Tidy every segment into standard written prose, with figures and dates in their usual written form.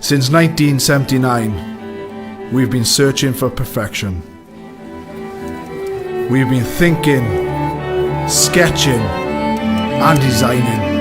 Since 1979, we've been searching for perfection. We've been thinking, sketching, and designing.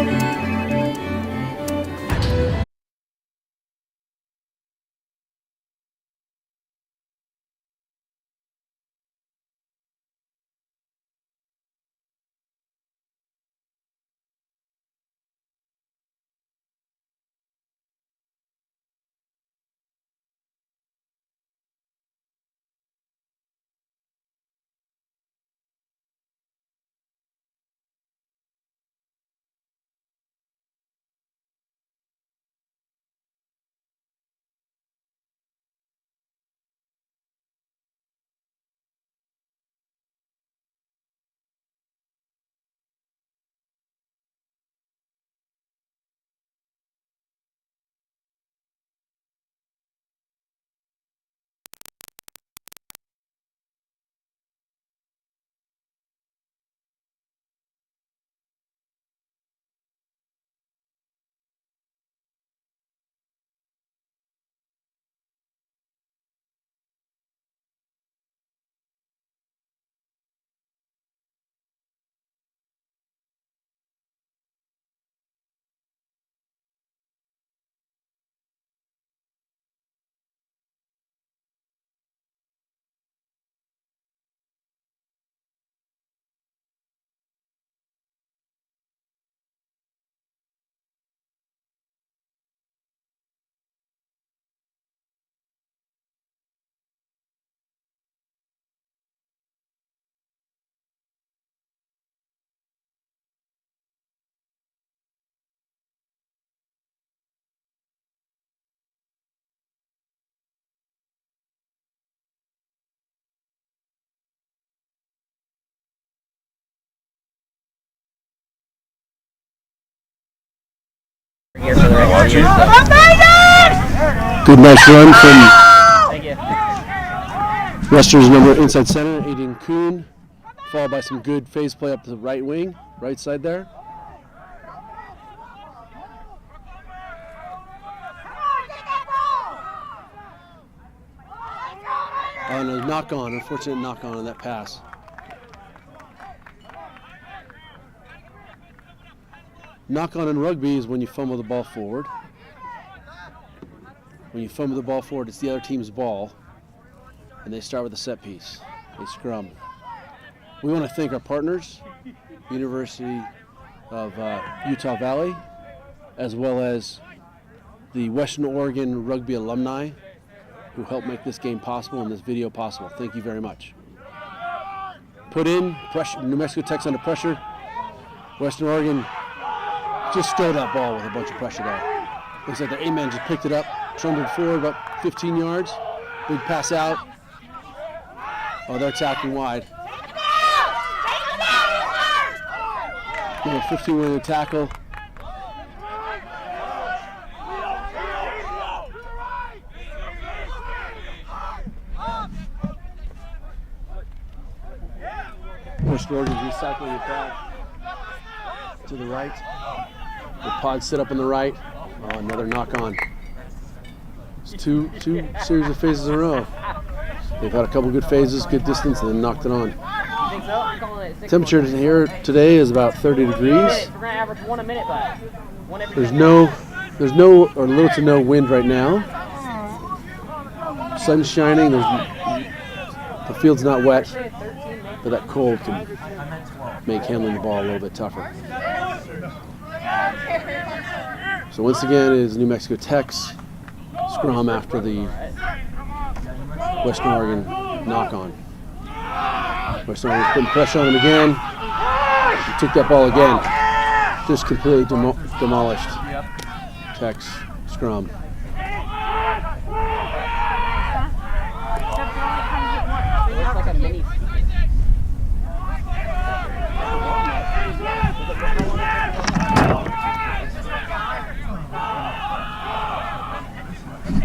Good nice run from Western's number inside center, Aiden Kuhn, followed by some good phase play up to the right wing, right side there. And a knock on, unfortunate knock on that pass. Knock on in rugby is when you fumble the ball forward. When you fumble the ball forward, it's the other team's ball, and they start with a set piece. They scrum. We want to thank our partners, University of Utah Valley, as well as the Western Oregon Rugby alumni who helped make this game possible and this video possible. Thank you very much. Put in, pressure, New Mexico Tech's under pressure. Western Oregon just stole that ball with a bunch of pressure there. Looks like the A-man just picked it up, trundled forward about 15 yards. Big pass out. Oh, they're attacking wide. 15 with a tackle. Western Oregon's recycling it back to the right. The pods sit up on the right. Oh, another knock on. It's two series of phases in a row. They've had a couple good phases, good distance, and then knocked it on. Temperature here today is about 30 degrees. There's no or little to no wind right now. Sun's shining. The field's not wet, but that cold can make handling the ball a little bit tougher. So once again, it is New Mexico Tech's scrum after the Western Oregon knock-on. Western Oregon putting pressure on him again. He took that ball again. Just completely demolished Tech's scrum.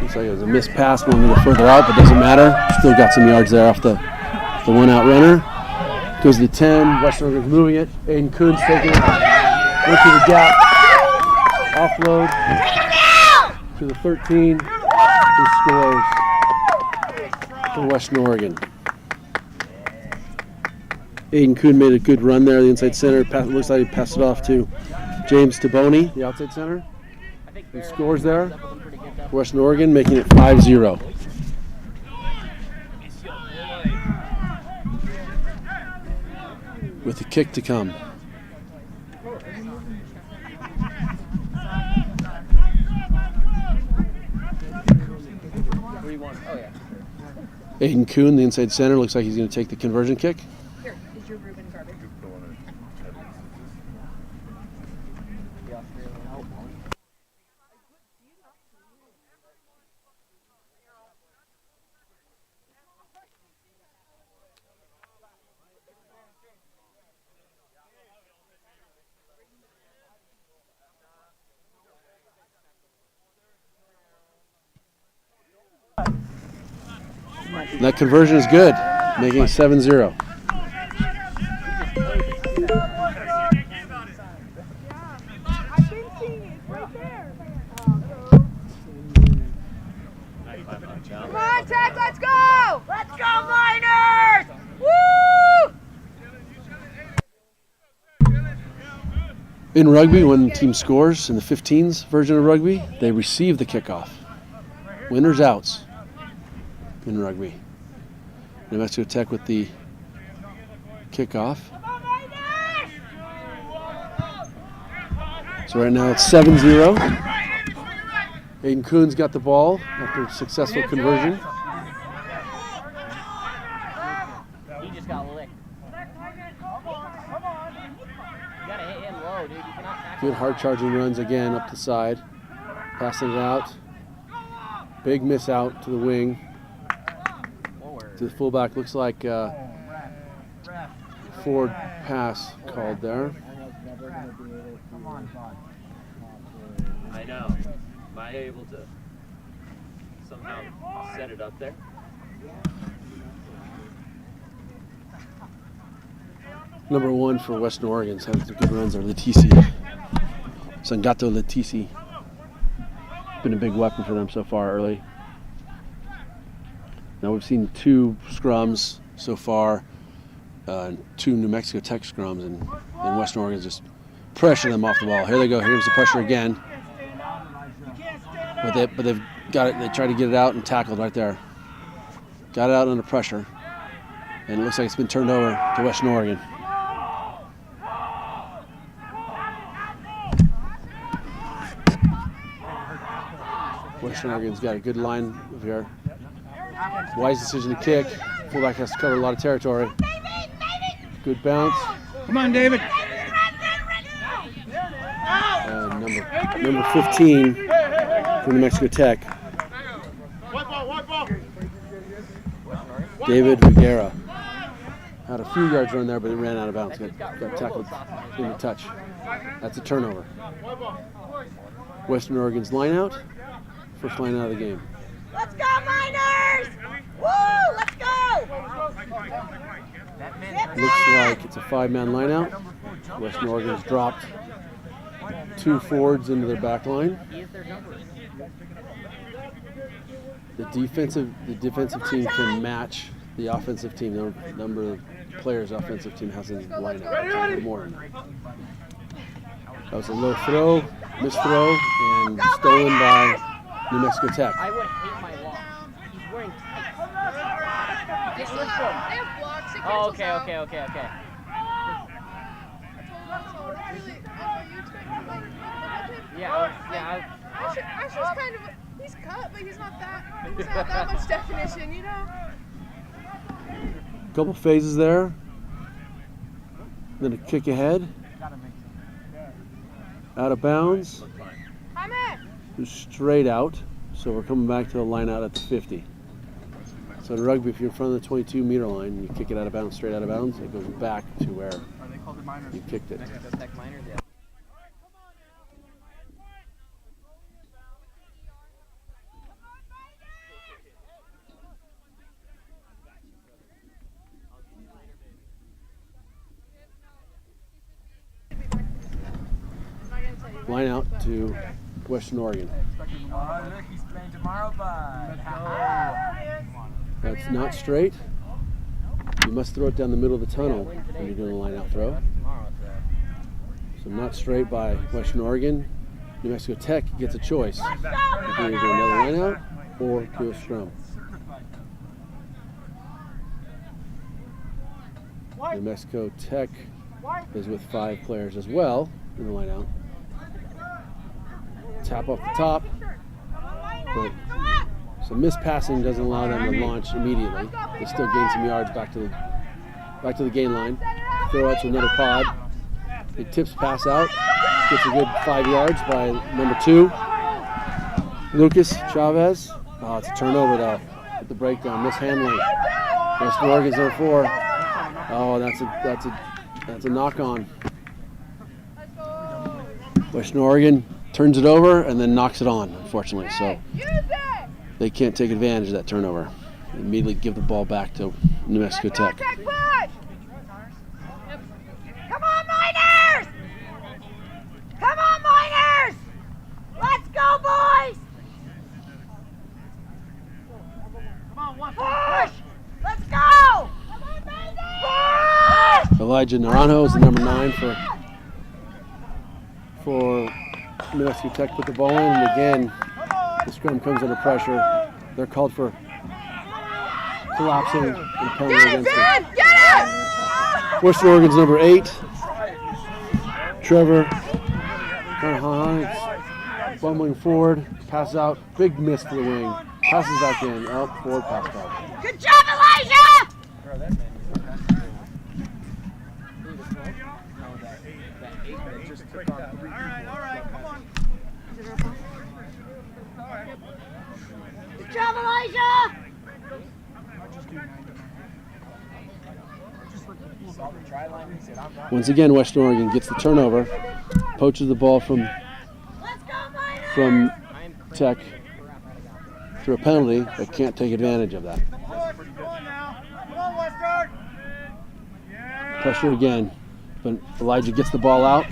Looks like it was a missed pass one a little further out, but doesn't matter. Still got some yards there off the one-out runner. Goes to the 10. Western Oregon's moving it. Aiden Kuhn's taking it. Went to the gap. Offload. to the 13. Who scores for Western Oregon? Aiden Kuhn made a good run there, the inside center. Looks like he passed it off to James Taboni, the outside center. Who scores there? Western Oregon, making it 5-0. With the kick to come. Aiden Kuhn, the inside center, looks like he's going to take the conversion kick. Here, is your Reuben garbage? And that conversion is good, making it 7-0. Come on, Ted, let's go! Let's go, Miners! Woo! In rugby, when the team scores in the 15s version of rugby, they receive the kickoff. Winners, outs in rugby. New Mexico Tech with the kickoff. So right now it's 7-0. Aiden Kuhn's got the ball after a successful conversion. He just got licked. You gotta hit him low, dude. You cannot tackle Good hard charging runs again up the side. Passing it out. Big miss out to the wing. forward. To the fullback, looks like forward pass called there. I know. Am I able to somehow set it up there? Number one for Western Oregon's having some good runs are Letici. Sangato Letici. Been a big weapon for them so far early. Now we've seen 2 scrums so far, 2 New Mexico Tech scrums, and Western Oregon's just pressure them off the ball. Here they go. Here's the pressure again. But they've got it. They tried to get it out and tackled right there. Got it out under pressure, and it looks like it's been turned over to Western Oregon. Western Oregon's got a good line of here. Wise decision to kick. Fullback has to cover a lot of territory. Good bounce. Come on, David. Number 15 from New Mexico Tech. David Riguera. Had a few yards run there, but it ran out of bounds. Got tackled in the touch. That's a turnover. Western Oregon's line out. First line out of the game. Let's go, Miners! Woo! Let's go! Looks like it's a 5-man line out. Western Oregon's dropped 2 forwards into their back line. The defensive team can match the offensive team. The number of players the offensive team has in the line out. More than that. That was a low throw, missed throw, and stolen by New Mexico Tech. I would hate my lock. He's wearing tights. They have blocks. It Oh, cancels okay, out. okay. Yeah. Asher's kind of, he's cut, but he's not that much definition, you know? Couple phases there. Then a kick ahead. Out of bounds. I'm in. Straight out. So we're coming back to the line out at the 50. So in rugby, if you're in front of the 22-meter line and you kick it out of bounds, straight out of bounds, it goes back to where you kicked it. Mexico Tech Miners, yeah. Line out to Western Oregon. Oh, look, he's playing tomorrow, bud. That's not straight. You must throw it down the middle of the tunnel when you're doing a line-out throw. So not straight by Western Oregon. New Mexico Tech gets a choice. You can either do another line-out or do a scrum. New Mexico Tech is with 5 players as well in the line-out. Tap off the top, but some missed passing doesn't allow them to launch immediately. They still gain some yards back to the gain line. Throw out to another pod. It tips pass out. Gets a good 5 yards by number 2, Lucas Chavez. Oh, it's a turnover though. With the breakdown, mishandling. Western Oregon's number 4. Oh, that's a knock on. Western Oregon turns it over and then knocks it on, unfortunately. So they can't take advantage of that turnover. They immediately give the ball back to New Mexico Tech. Come on, Miners! Come on, Miners! Let's go, boys! Push! Let's go! Push! Elijah Naranjo is the number 9 for New Mexico Tech. Put the ball in, and again, the scrum comes under pressure. They're called for collapsing and penalty Get it, against Ben! them. Get it! Western Oregon's number 8, Trevor Carnahan, bumbling forward, passes out, big miss for the wing, passes back in, forward pass back. Good job, Elijah! Good job, Elijah! Once again, Western Oregon gets the turnover, poaches the ball from Let's go, Miners! Tech through a penalty, but can't take advantage of that. Pressure again, but Elijah gets the ball out.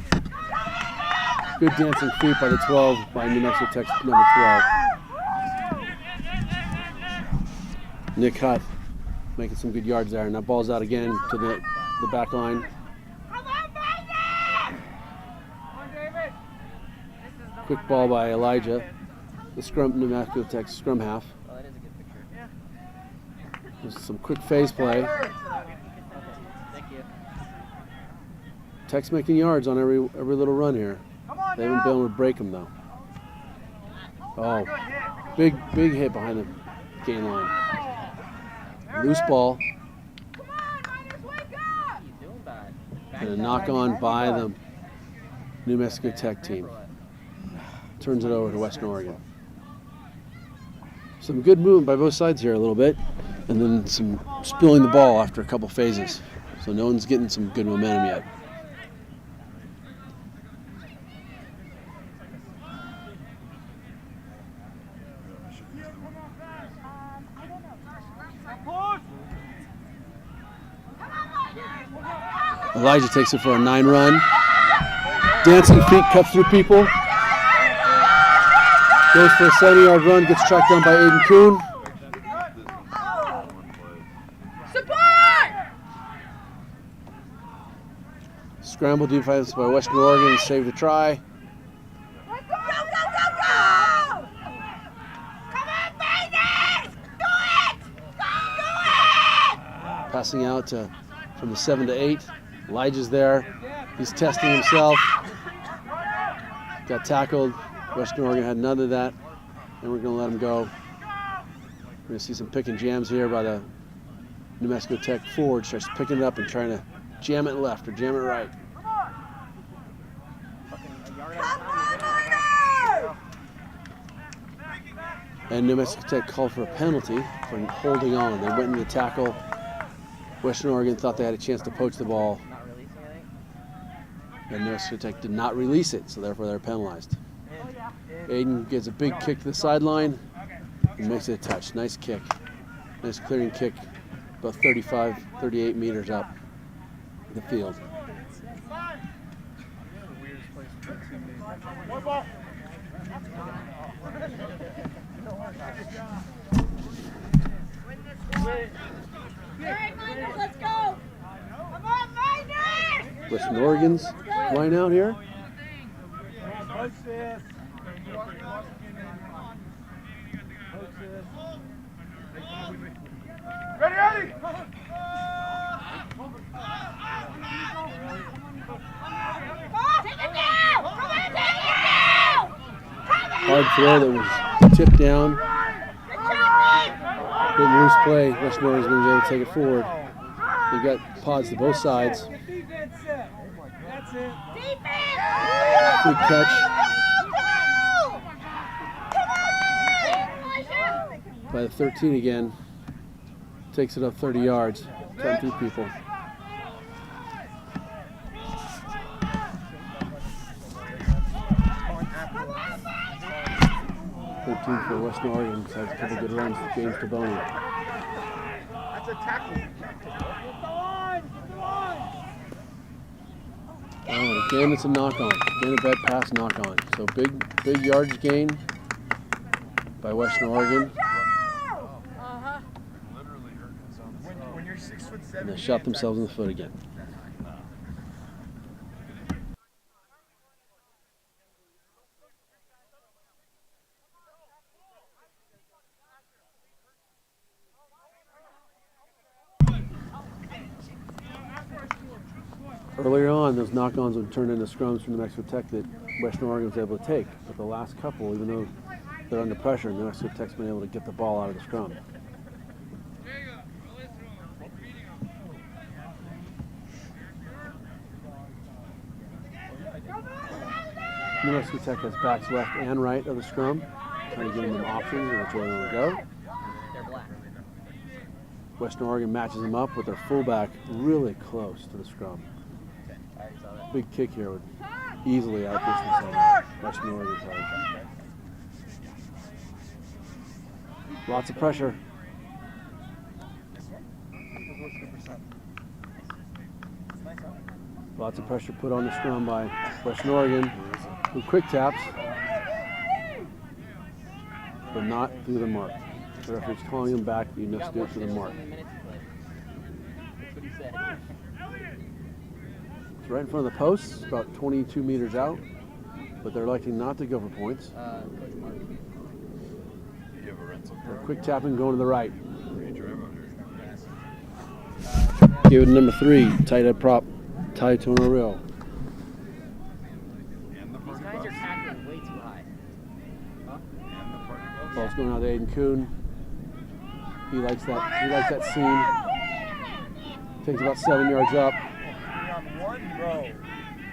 Good dancing feet by the 12, by New Mexico Tech's number 12. Nick Hutt making some good yards there, and that ball's out again to the back line. Come on, Miners! Quick ball by Elijah, the scrum, New Mexico Tech scrum half. There's some quick phase play. Tech's making yards on every little run here. They haven't been able to break them though. Oh, big hit behind the gain line. Loose ball Come on, Miners, wake up! and a knock on by the New Mexico Tech team. Turns it over to Western Oregon. Some good movement by both sides here a little bit, and then some spilling the ball after a couple phases. So no one's getting some good momentum yet. Elijah takes it for a 9 run. Dancing feet cuts through people. Goes for a 70-yard run, gets tracked down by Aiden Kuhn. Support! Scramble defense by Western Oregon, save the try. Go, go, go, go! Come on, Miners! Do it! Do it! Passing out from the 7 to 8. Elijah's there. He's testing himself. Got tackled. Western Oregon had none of that. And we're going to let him go. We're going to see some pick and jams here by the New Mexico Tech forward. Starts picking it up and trying to jam it left or jam it right. Come on, Miners! And New Mexico Tech called for a penalty for holding on. They went into the tackle. Western Oregon thought they had a chance to poach the ball. And New Mexico Tech did not release it, so therefore they're penalized. Aiden gets a big kick to the sideline and makes it a touch. Nice kick. Nice clearing kick, about 35, 38 meters up the field. One ball. Western Oregon's line out here. Ready! Take it down! Come on, take it down! Hard throw that was tipped down. Good loose play. Western Oregon's going to be able to take it forward. They've got pods to both sides. Good catch by the 13 again. Takes it up 30 yards. Cutting through people. For Western Oregon, has a couple good runs with James Taboni. That's a tackle. Oh, again, it's a knock-on. Again, a bad pass knock-on. So big yardage gain by Western Oregon. When you're 6'7", And they shot themselves in the foot again. Earlier on, those knock-ons would turn into scrums from New Mexico Tech that Western Oregon was able to take. But the last couple, even though they're under pressure, New Mexico Tech's been able to get the ball out of the scrum. New Mexico Tech has backs left and right of the scrum, trying to give them options of which way they want to go. They're black. Western Oregon matches them up with their fullback really close to the scrum. Big kick here would easily outdistance Western Oregon player. Lots of pressure. Lots of pressure put on the scrum by Western Oregon, who quick taps, but not through the mark. The referee's calling him back, you must do it to the mark. That's what he said. It's right in front of the posts, about 22 meters out, but they're electing not to go for points. Coach Mark. Quick tapping going to the right. Give it to number 3, tight head prop, Ty Tonorio. These guys are tackling way too high. Ball's going out to Aiden Kuhn. He likes that seam. Takes about 7 yards up. 3-on-1, bro.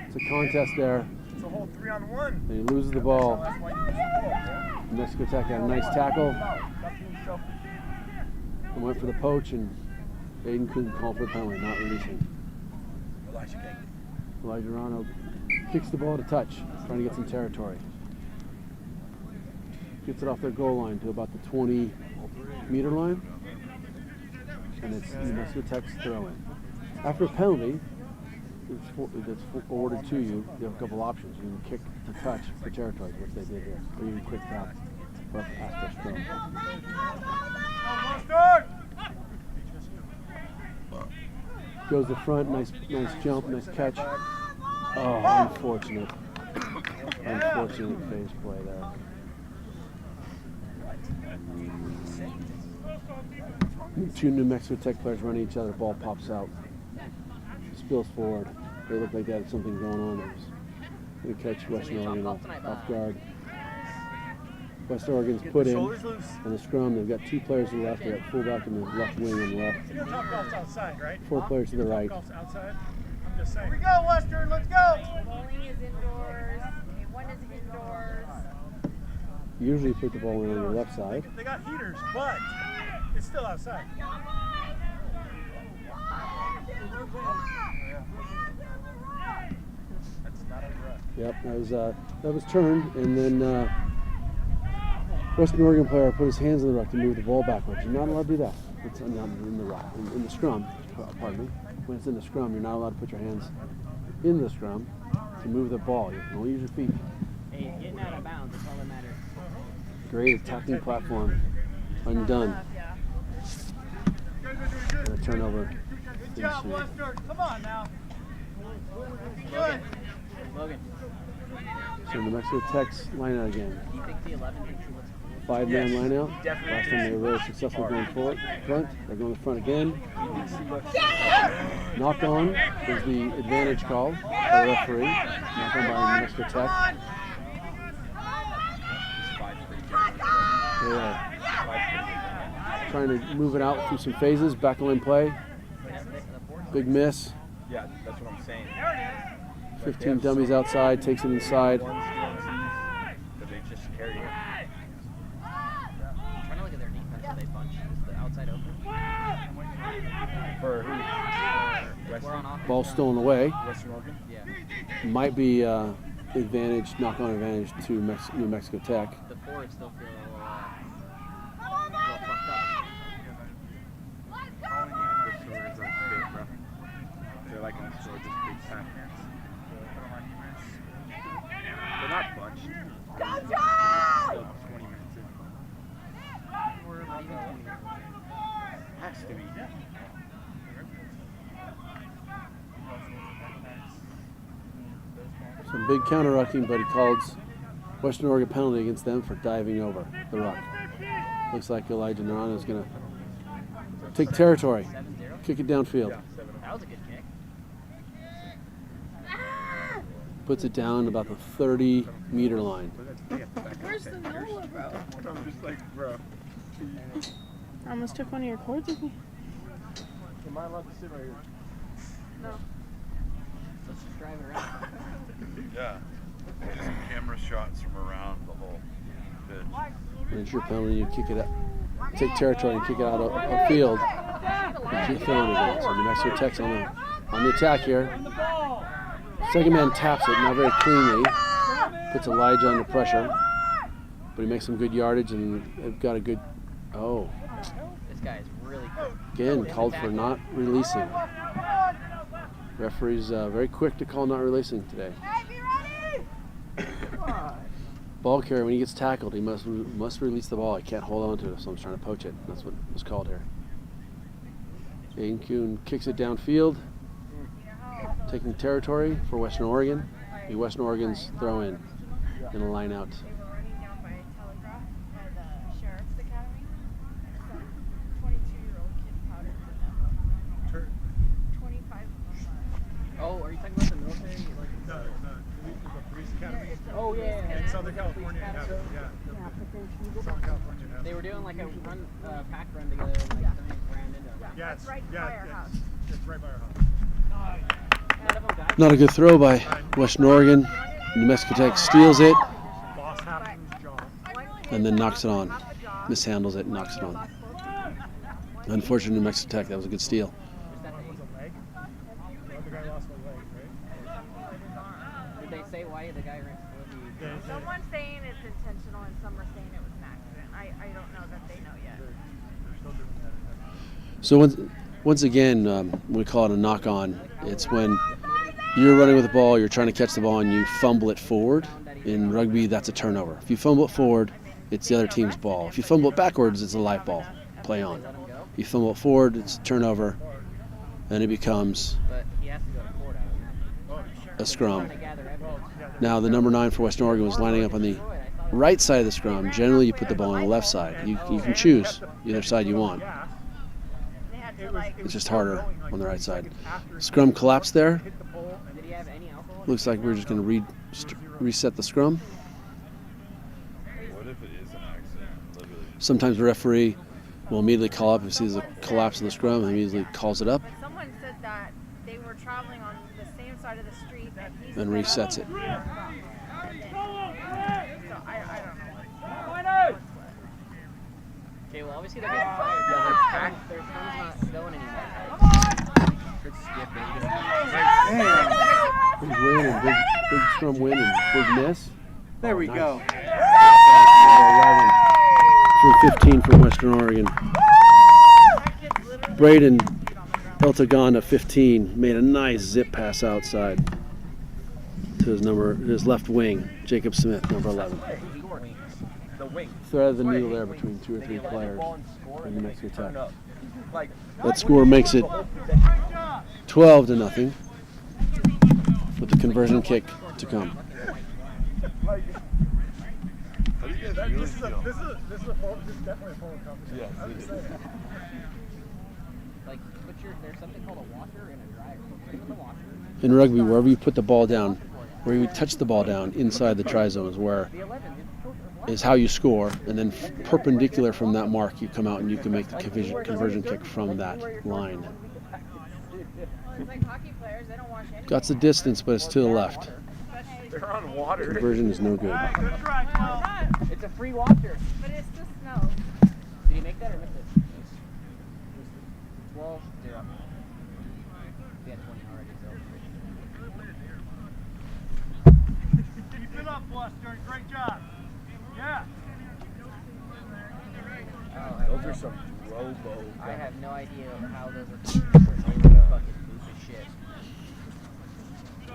It's a contest there. It's a whole 3-on-1. And he loses the ball. That's why you lose the ball, bro. New Mexico Tech had a nice tackle and went for the poach, and Aiden Kuhn called for a penalty, not releasing. Elijah Rano kicks the ball to touch, trying to get some territory. Gets it off their goal line to about the 20-meter line, and it's New Mexico Tech's throw-in. After a penalty that's awarded to you, you have a couple options. You can kick to touch for territory, which they did here, or you can quick tap for past their scrum. Goes to front, nice jump, nice catch. Oh, unfortunate phase play there. Two New Mexico Tech players running each other, ball pops out, spills forward. They look like they had something going on. It was going to catch Western Oregon off guard. West Oregon's put in on the scrum. They've got 2 players to the left. They've got fullback in the left wing and left. You know Top Golf's outside, right? 4 players to the right. Top Golf's outside. I'm just saying. Here we go, Western. Let's go. Bowling is indoors. K1 is indoors. Usually put the ball in on your left side. They got heaters, but it's still outside. That's not a rut. Yep, that was turned, and then Western Oregon player put his hands in the ruck to move the ball backwards. You're not allowed to do that. It's not in the ruck, in the scrum. Pardon me. When it's in the scrum, you're not allowed to put your hands in the scrum to move the ball. You can only use your feet. Hey, getting out of bounds, that's all that matters. Great attacking platform, undone. And a turnover. Good job, Western. Come on now. Logan. So New Mexico Tech's line out again. Do you think the 11 thinks he looks cool? 5-man line out. definitely. Last time they were very successful going forward. Front. They're going to the front again. Knock on is the advantage call by the referee. Knock on by New Mexico Tech. They are trying to move it out through some phases. Back line play. Big miss. Yeah, that's what I'm saying. 15 dummies outside. Takes it inside. But they just carry it. I'm trying to look at their defense. Are they bunch? Is the outside open? For who? We're on offense. Ball stolen away. Western Oregon? Yeah. Might be advantage, knock-on advantage to New Mexico Tech. The forwards still feel fucked up. They're like on sort of just big pack. They're not bunched. Still 20 minutes in. Or not even 20 minutes. Has to be. Some big counter-rucking, but he calls Western Oregon penalty against them for diving over the ruck. Looks like Elijah Narano is going to take territory, 7-0. kick it downfield. That was a good kick. Puts it down about the 30-meter line. Where's the NOLA, bro? I'm just like, bro. I almost took one of your cords with me. Am I allowed to sit right here? No. Let's just drive it around. Yeah. Some camera shots from around the whole pitch. And it's your penalty, you kick it up, take territory and kick it out of field. And keep throwing it again. So New Mexico Tech's on the attack here. Second man taps it, not very cleanly. Puts Elijah under pressure. But he makes some good yardage and they've got a good, oh. This guy is really quick. Again, called for not releasing. Referee's very quick to call not releasing today. Ball carrier, when he gets tackled, he must release the ball. He can't hold on to it if someone's trying to poach it. That's what was called here. Aiden Kuhn kicks it downfield, taking territory for Western Oregon. Be Western Oregon's throw in a line out. They were running down by Telegraph by the Sheriff's Academy. Some 22-year-old kid powdered for them. 25 of them. Oh, are you talking about the military? Like, The police academy oh, yeah. in Southern California. Yeah, Southern California. They were doing like a run, pack run together, and like Brandon. Yeah, it's right by our house. It's right by our house. None of them died. Not a good throw by Western Oregon. New Mexico Tech steals it Lost half of his jaw. and then knocks it on. Mishandles it and knocks it on. Unfortunately, New Mexico Tech, that was a good steal. Was a leg. The other guy lost a leg, right? Did they say why the guy ran split? Someone's saying it's intentional and some are saying it was an accident. I don't know that they know yet. They're still doing that. So once again, we call it a knock-on. It's when you're running with the ball, you're trying to catch the ball, and you fumble it forward. In rugby, that's a turnover. If you fumble it forward, it's the other team's ball. If you fumble it backwards, it's a live ball. Play on. If you fumble it forward, it's a turnover, and it becomes But he has to go to court out. a scrum. Trying to gather evidence. Now, the number 9 for Western Oregon was lining up on the right side of the scrum. Generally, you put the ball on the left side. You can choose either side you want. They had to like It's just harder on the right side. Scrum collapsed there. Did he have any alcohol? Looks like we're just going to reset the scrum. What if it is an accident? Literally. Sometimes the referee will immediately call up if he sees a collapse in the scrum and he immediately calls it up someone said that they were traveling on the same side of the street that he and resets it. So I don't know. Okay, well, obviously they're getting fired. Their scrum's not going anymore. Good skip, Big win and big scrum win and big miss. There we go. For 15 from Western Oregon. Braden Eltaganda, 15, made a nice zip pass outside to his left wing, Jacob Smith, number 11. The wing. Threaded the needle there between 2 or 3 players for New Mexico Tech. Like, That score makes it 12-0. with the conversion kick to come. How do you guys really This is feel? this is definitely a forward competition. Yes, I'm it just is. saying. Like, there's something called a washer and a dryer. Play with the washer. In rugby, wherever you put the ball down, where you touch the ball down inside the try zone is where The 11 is how you score, and then perpendicular from that mark you come out and you can make the conversion kick from that line. It's like hockey players, they don't wash anything. Got the distance, but it's to the left. They're on water. Conversion is no good. It's a free washer. But it's the snow. Did he make that or miss it? 12-0. He had 20 already, so. Keep it up, Buster. Great job. Yeah. Those are some robo. I have no idea how those are fucking loose as shit.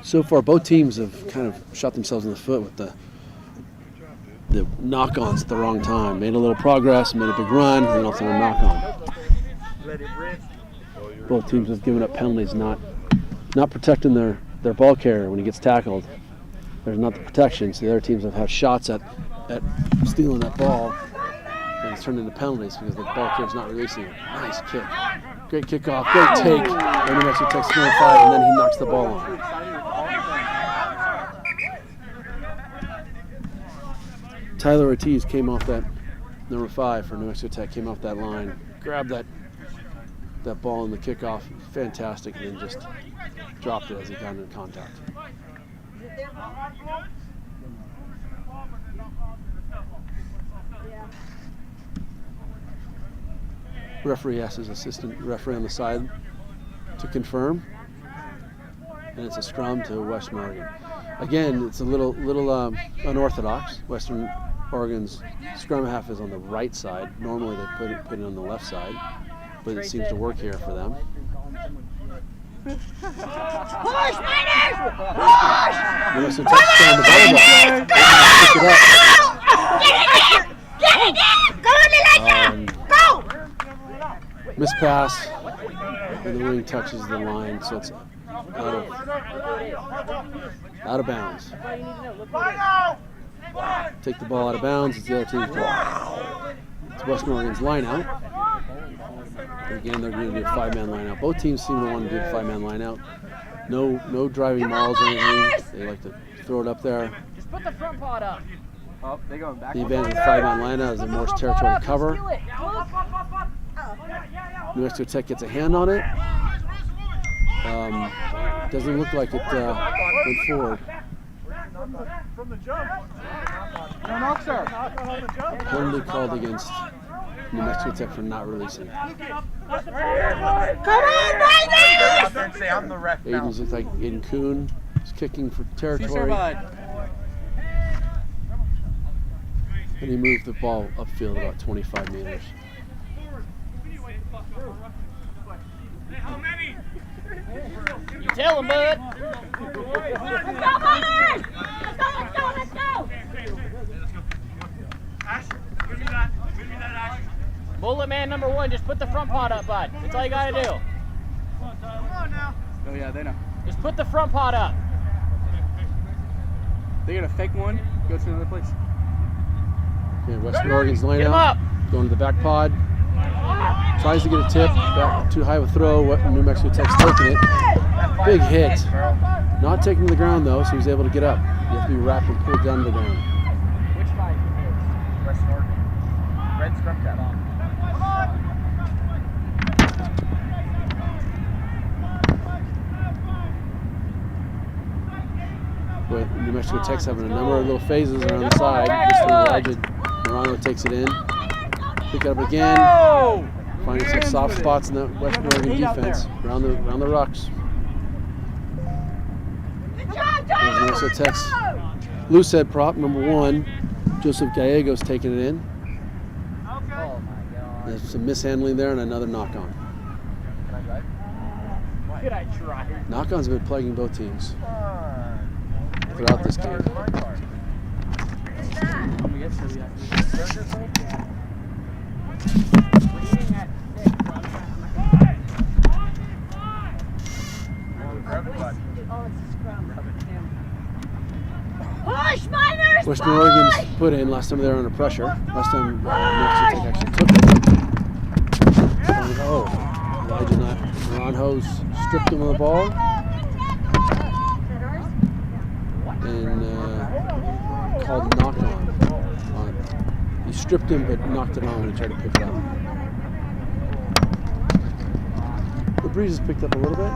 So far, both teams have kind of shot themselves in the foot with the knock-ons at the wrong time. Made a little progress, made a big run, and then also a knock-on. Let it rip. Both teams have given up penalties, not protecting their ball carrier when he gets tackled. There's not the protection, so the other teams have had shots at stealing that ball, and it's turned into penalties because the ball carrier's not releasing it. Nice kick. Great kickoff, great take. And New Mexico takes 5, and then he knocks the ball on. Tyler Ortiz came off that, number 5 for New Mexico Tech, came off that line, grabbed that ball in the kickoff, fantastic, and then just dropped it as he got into contact. Referee asks his assistant referee on the side to confirm, and it's a scrum to Western Oregon. Again, it's a little unorthodox. Western Oregon's scrum half is on the right side. Normally they put it on the left side, but it seems to work here for them. Push, Niners! Push! New Mexico Tech on the volleyball. Pick it up. Get it! Go, Elijah! Go! Miss pass, and the wing touches the line, so it's out of bounds. Take the ball out of bounds, it's the other team's ball. It's Western Oregon's line out. And again, they're going to do a 5-man line out. Both teams seem to want to do a 5-man line out. No driving mauls or anything. They like to throw it up there. Just put the front pod up. Oh, they going back. The advantage of the 5-man line out is the Morse territory to cover. New Mexico Tech gets a hand on it. Doesn't look like it went forward. From the jump. No knock, sir. Penalty called against New Mexico Tech for not releasing. Come on, Niners! Say I'm the ref now. Aiden's looked like Aiden Kuhn is kicking for territory. And he moved the ball upfield about 25 meters. You tell him, bud. Let's go, Niners! Let's go! Bullet man number 1, just put the front pod up, bud. That's all you gotta do. Come on now. Oh yeah, they know. Just put the front pod up. They got a fake one, go to another place. Okay, Western Oregon's line Get him out. up. Going to the back pod. Tries to get a tip. Back, too high of a throw. New Mexico Tech's taking it. Big hit. Not taking to the ground though, so he's able to get up. You have to be wrapped and pulled down to the ground. Which side is it? Western Oregon. Red scrum cap. But New Mexico Tech's having a number of little phases around the side. Just Elijah Morano takes it in. Pick it up again. Finding some soft spots in the Western Oregon defense around the rucks. There's New Mexico Tech's loose head prop, number 1. Joseph Gallegos taking it in. Oh my God. There's some mishandling there and another knock-on. Could I try? Knock-ons have been plaguing both teams throughout this game. Oh, it's a scrum. Western Oregon's put in last time they were under pressure. Last time New Mexico Tech actually took it. Elijah Naranjo stripped him of the ball. And called knock on. He stripped him but knocked it on when he tried to pick it up. The breeze has picked up a little bit.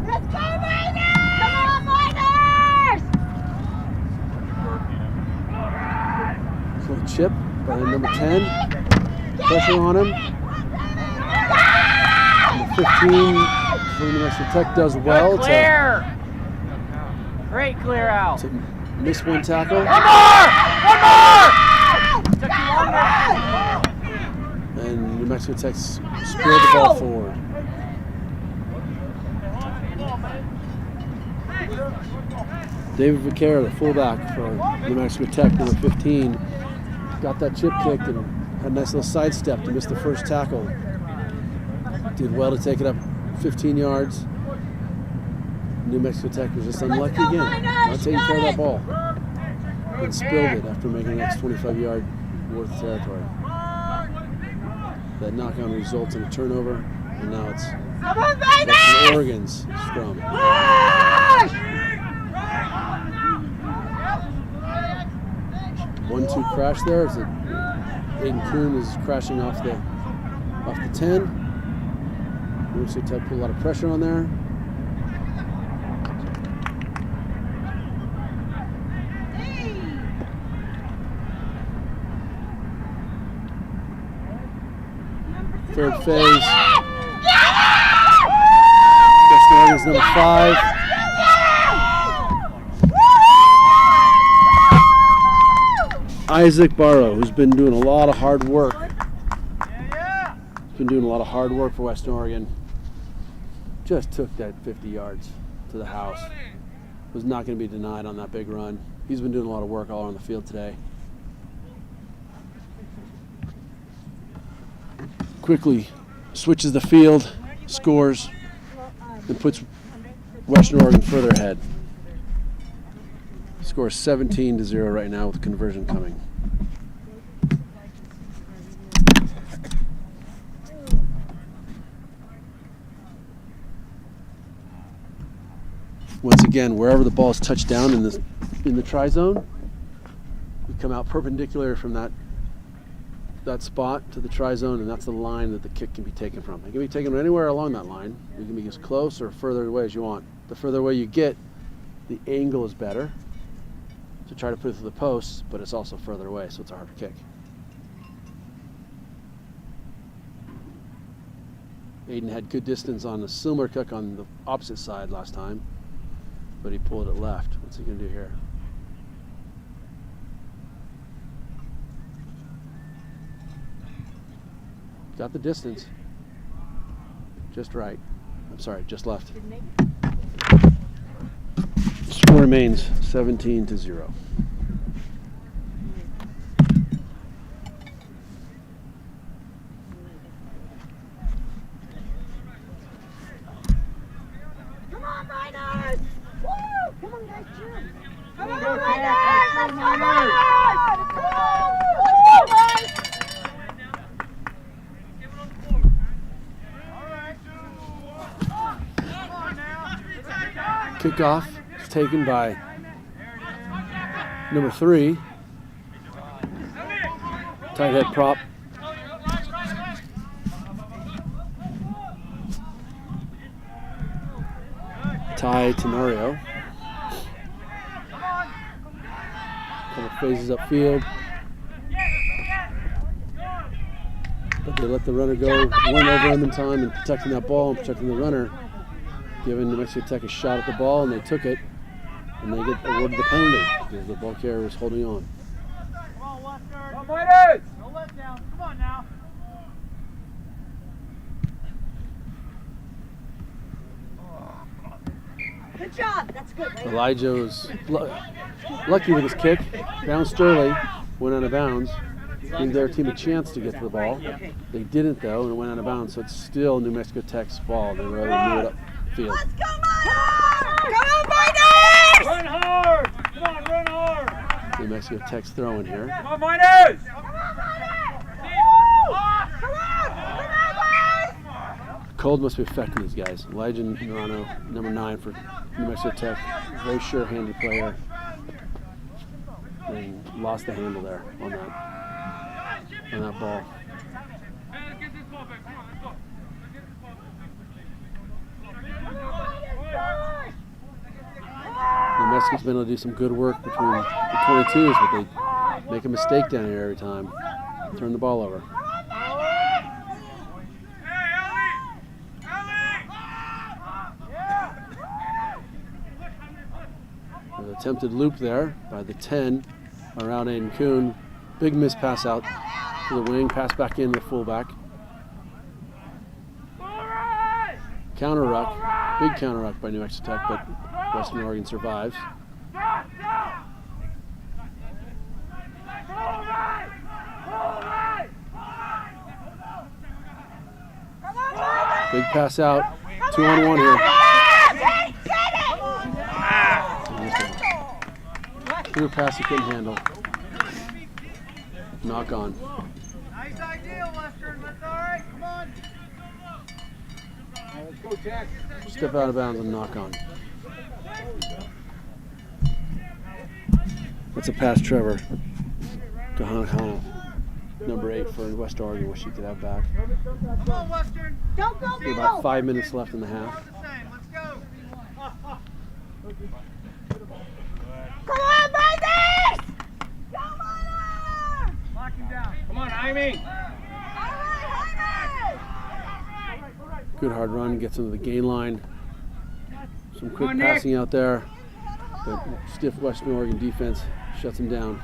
Let's go, Miners! Come on, Miners! So chip by number 10. Pressure on him. Number 15 for New Mexico Tech does well. Good clear. Great clear out. To miss one tackle. One more! Took you longer. And New Mexico Tech spread the ball forward. David Vaquera, the fullback for New Mexico Tech, number 15, got that chip kicked and had a nice little sidestep to miss the first tackle. Did well to take it up 15 yards. New Mexico Tech was just unlucky again. Not taking care of that ball. And spilled it after making the next 25-yard worth of territory. That knock-on results in a turnover, and now it's Western Oregon's scrum. 1-2 crash there. As Aiden Kuhn is crashing off the 10. New Mexico Tech put a lot of pressure on there. Third phase. Western Oregon's number 5. Isaac Barrow, who's been doing a lot of hard work. He's been doing a lot of hard work for Western Oregon. Just took that 50 yards to the house. Was not going to be denied on that big run. He's been doing a lot of work all on the field today. Quickly switches the field, scores, and puts Western Oregon further ahead. Scores 17-0 right now with conversion coming. Once again, wherever the ball is touched down in the try zone, we come out perpendicular from that spot to the try zone, and that's the line that the kick can be taken from. It can be taken anywhere along that line. You can be as close or further away as you want. The further away you get, the angle is better to try to put it through the posts, but it's also further away, so it's a harder kick. Aiden had good distance on a similar kick on the opposite side last time, but he pulled it left. What's he going to do here? Got the distance. Just right. I'm sorry, just left. Score remains 17-0. Come on, Miners! Woo! Come on, guys, Jim! Come on, Miners! Let's go, Miners! Let's go, guys! Kickoff is taken by number 3, tight head prop. Ty Tenorio. Couple phases upfield. But they let the runner go one over him in time and protecting that ball and protecting the runner, giving New Mexico Tech a shot at the ball, and they took it, and they get awarded the penalty because the ball carrier was holding on. Come on, Western. Come on, Miners. No let down. Come on now. Good job. That's good. Right? Elijah was lucky with his kick. Bounced early, went out of bounds. Gave their team a chance to get to the ball. They didn't though, and it went out of bounds. So it's still New Mexico Tech's ball. They really moved it upfield. Let's go, Miners! Come on, Miners! Run hard! Come on, run hard! New Mexico Tech's throwing here. Come on, Miners! Come on, Miners! Come on, boys! Cold must be affecting these guys. Elijah Nerano, number 9 for New Mexico Tech. Very sure-handed player. And lost the handle there on that ball. New Mexico's been able to do some good work between the 22s, but they make a mistake down here every time. Turn the ball over. An attempted loop there by the 10 around Aiden Kuhn. Big miss pass out to the wing, pass back in the fullback. Counter ruck, big counter ruck by New Mexico Tech, but Western Oregon survives. Big pass out, 2-on-1 here. Threw a pass he couldn't handle. Knock on. Nice idea, Western. That's all right. Come on. Let's go, Jack. Step out of bounds and knock on. That's a pass, Trevor. Kahana, number 8 for West Oregon, which he could have back. Come on, Western. Don't go, With about 5 minutes left in the half. Let's go. Come on, Miners! Go, Miners! Lock him down. Come on, Amy. Good hard run, gets into the gain line. Some quick passing out there. But stiff Western Oregon defense shuts him down.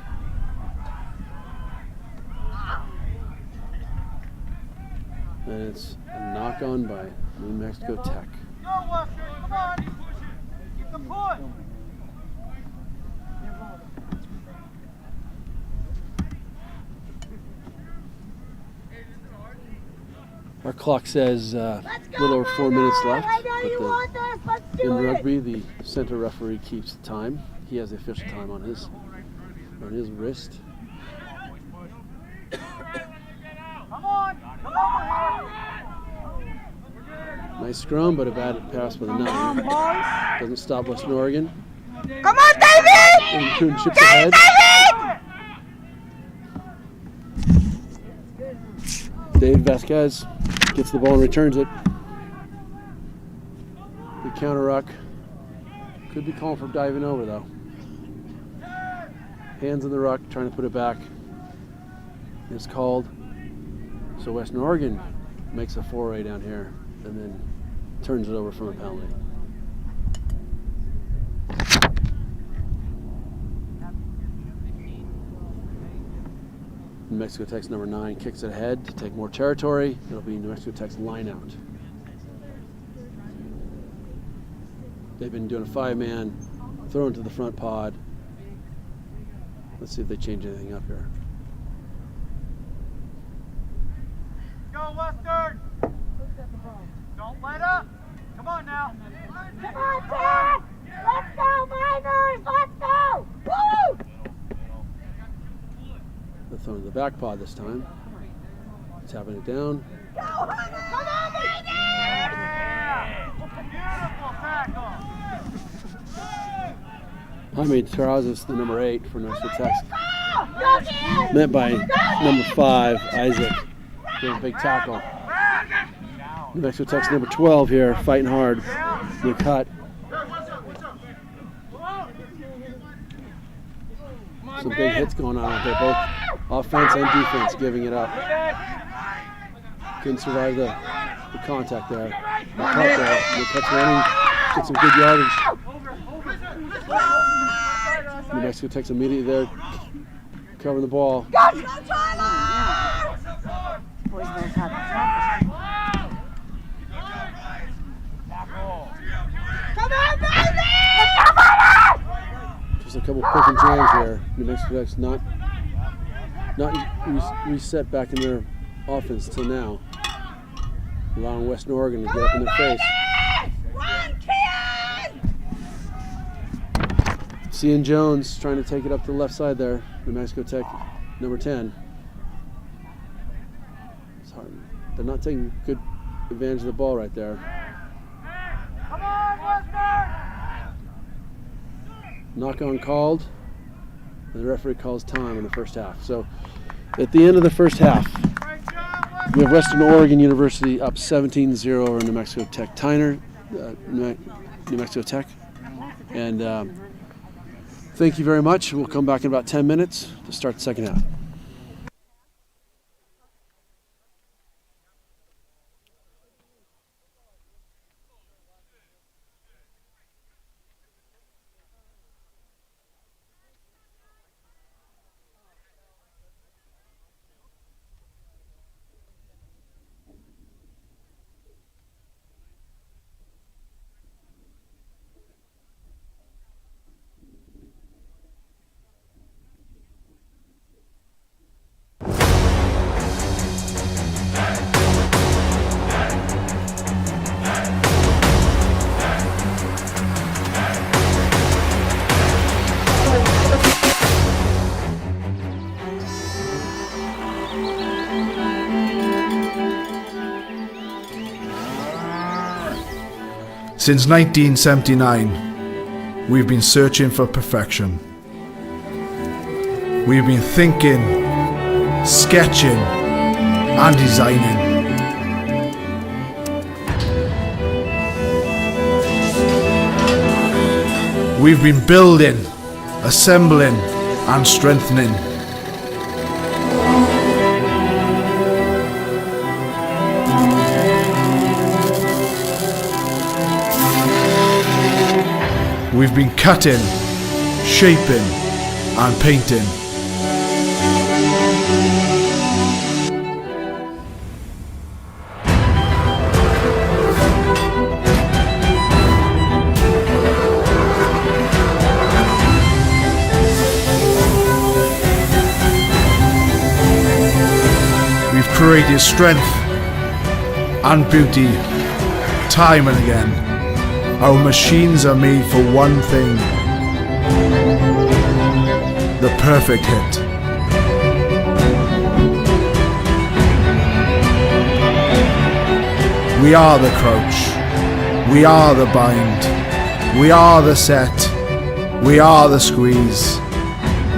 And it's a knock on by New Mexico Tech. Go, Western. Come on. Keep the push. Our clock says a little over 4 minutes left, but in rugby, the center referee keeps the time. He has the official time on his wrist. Come on. Come on. Nice scrum, but a bad pass by the 9. Doesn't stop Western Oregon. Come on, David! And Kuhn chips ahead. David Vasquez gets the ball and returns it. The counter ruck. Could be calling for diving over though. Hands in the ruck, trying to put it back. It's called. So Western Oregon makes a foray down here and then turns it over from a penalty. New Mexico Tech's number 9 kicks it ahead to take more territory. It'll be New Mexico Tech's line out. They've been doing a 5-man, throw into the front pod. Let's see if they change anything up here. Go, Western! Don't let up! Come on now! Come on, Jack! Let's go, Miners! Let's go! Woo! They're throwing the back pod this time. Tapping it down. Go, Hunter! Come on, Miners! Beautiful tackle! Jaime Terrazas, the number 8 for New Mexico Tech. Go, kid! Met by number 5, Isaac. Gave a big tackle. New Mexico Tech's number 12 here, fighting hard. The cut. Some big hits going on out there, both offense and defense giving it up. Couldn't survive the contact there. The cut there. The cut's running, get some good yardage. New Mexico Tech's immediately there, covering the ball. Go, Tyler! Boys better cut. Come on, baby! Just a couple quick and jams here. New Mexico Tech's not not reset back in their offense till now, allowing Western Oregon to get up in their face. Cian Jones trying to take it up to the left side there. New Mexico Tech, number 10. It's hard. They're not taking good advantage of the ball right there. Come on, Western! Knock on called, and the referee calls time in the first half. So at the end of the first half, we have Western Oregon University up 17-0 over New Mexico Tech New Mexico Tech. And thank you very much. We'll come back in about 10 minutes to start the second half. Since 1979, we've been searching for perfection. We've been thinking, sketching, and designing. We've been building, assembling, and strengthening. We've been cutting, shaping, and painting. We've created strength and beauty time and again. Our machines are made for one thing: the perfect hit. We are the crouch. We are the bind. We are the set. We are the squeeze.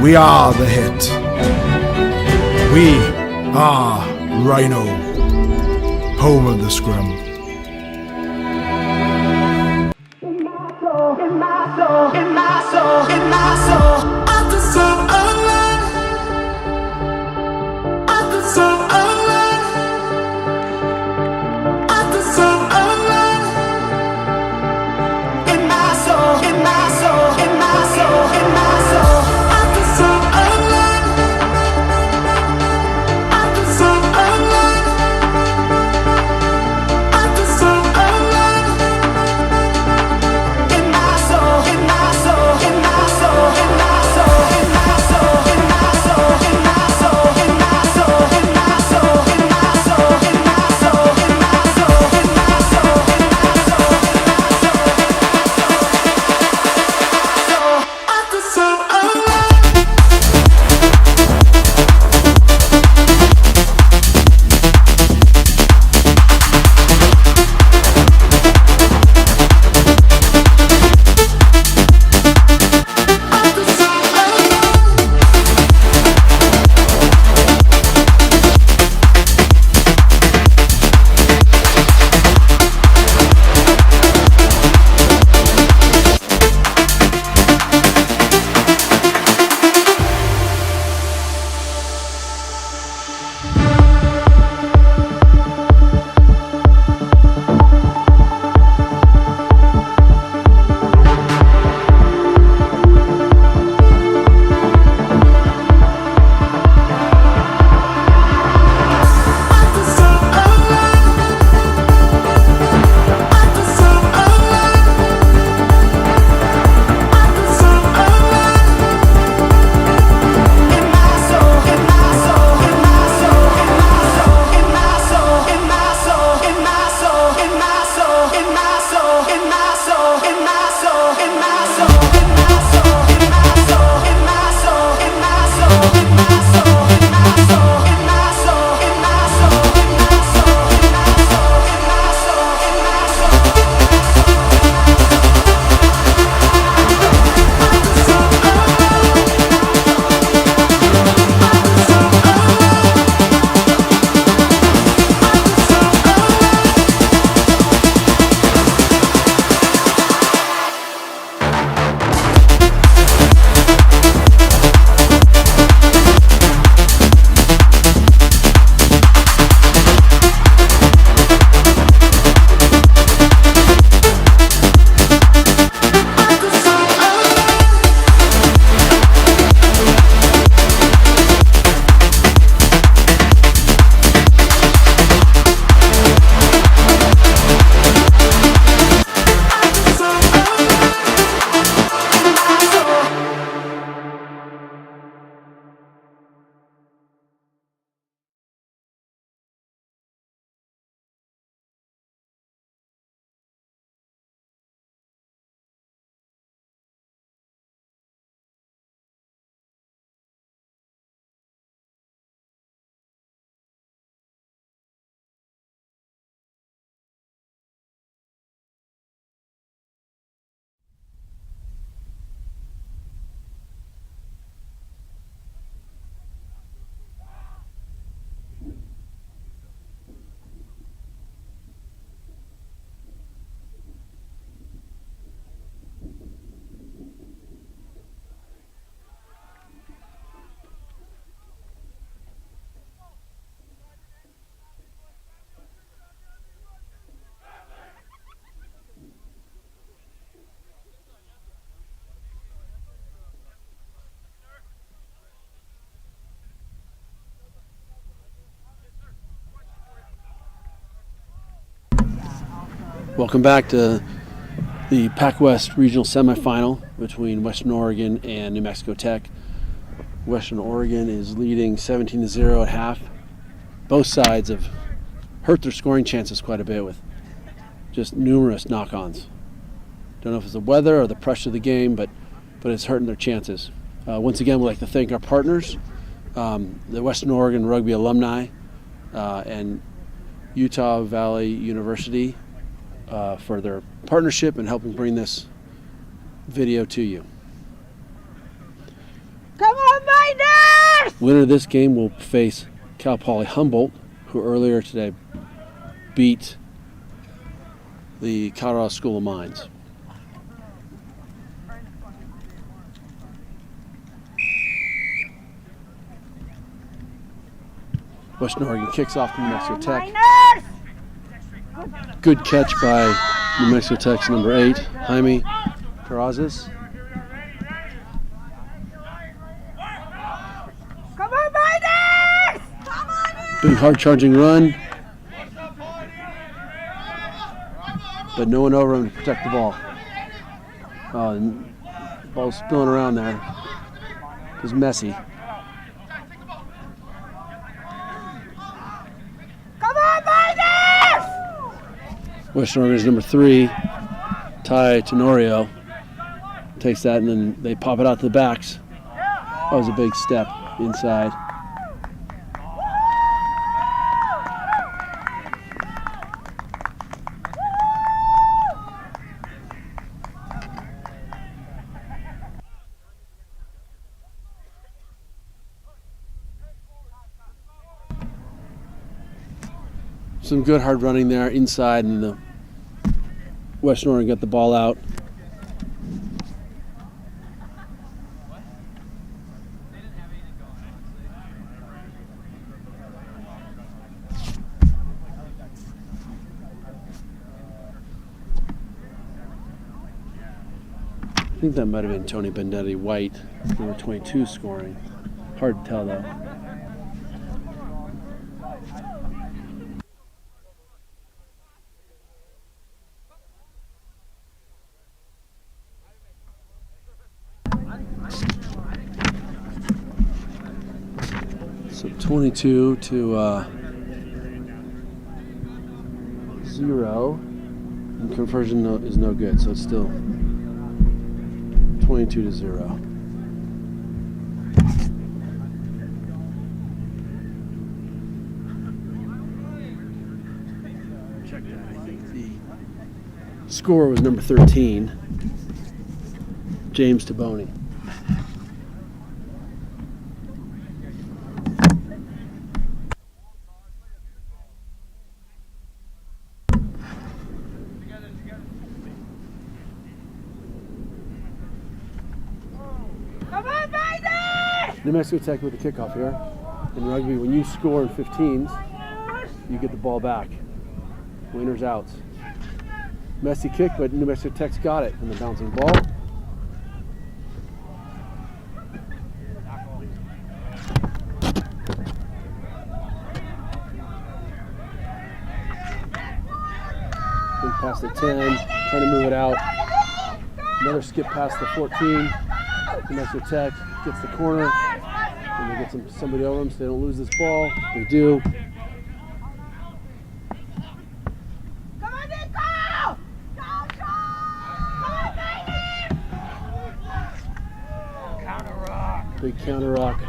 We are the hit. We are Rhino, home of the scrum. In my soul. Welcome back to the Pac-West Regional Semifinal between Western Oregon and New Mexico Tech. Western Oregon is leading 17-0 at half. Both sides have hurt their scoring chances quite a bit with just numerous knock-ons. Don't know if it's the weather or the pressure of the game, but it's hurting their chances. Once again, we'd like to thank our partners, the Western Oregon Rugby Alumni and Utah Valley University for their partnership and helping bring this video to you. Come on, Miners! Winner of this game will face Cal Poly Humboldt, who earlier today beat the Colorado School of Mines. Western Oregon kicks off to New Mexico Tech. Good catch by New Mexico Tech's number 8, Jaime Terrazas. Come on, Miners! Come on! Big hard charging run, but no one over him to protect the ball. Oh, and the ball's spilling around there. It was messy. Come on, Miners! Western Oregon's number 3, Ty Tenorio, takes that and then they pop it out to the backs. That was a big step inside. Some good hard running there inside, and the Western Oregon got the ball out. I think that might have been Tony Benetti White, number 22, scoring. Hard to tell though. So 22 to 0. And conversion is no good, so it's still 22-0. Check that. I think the scorer was number 13, James Taboni. New Mexico Tech with the kickoff here. In rugby, when you score in 15s, you get the ball back. Winners out. Messy kick, but New Mexico Tech's got it. And the bouncing ball. Big past the 10, trying to move it out. Another skip past the 14. New Mexico Tech gets the corner. And they get somebody over them so they don't lose this ball. They do. Come on, Nico! Go, Come on, baby! Counter rock. Big counter rock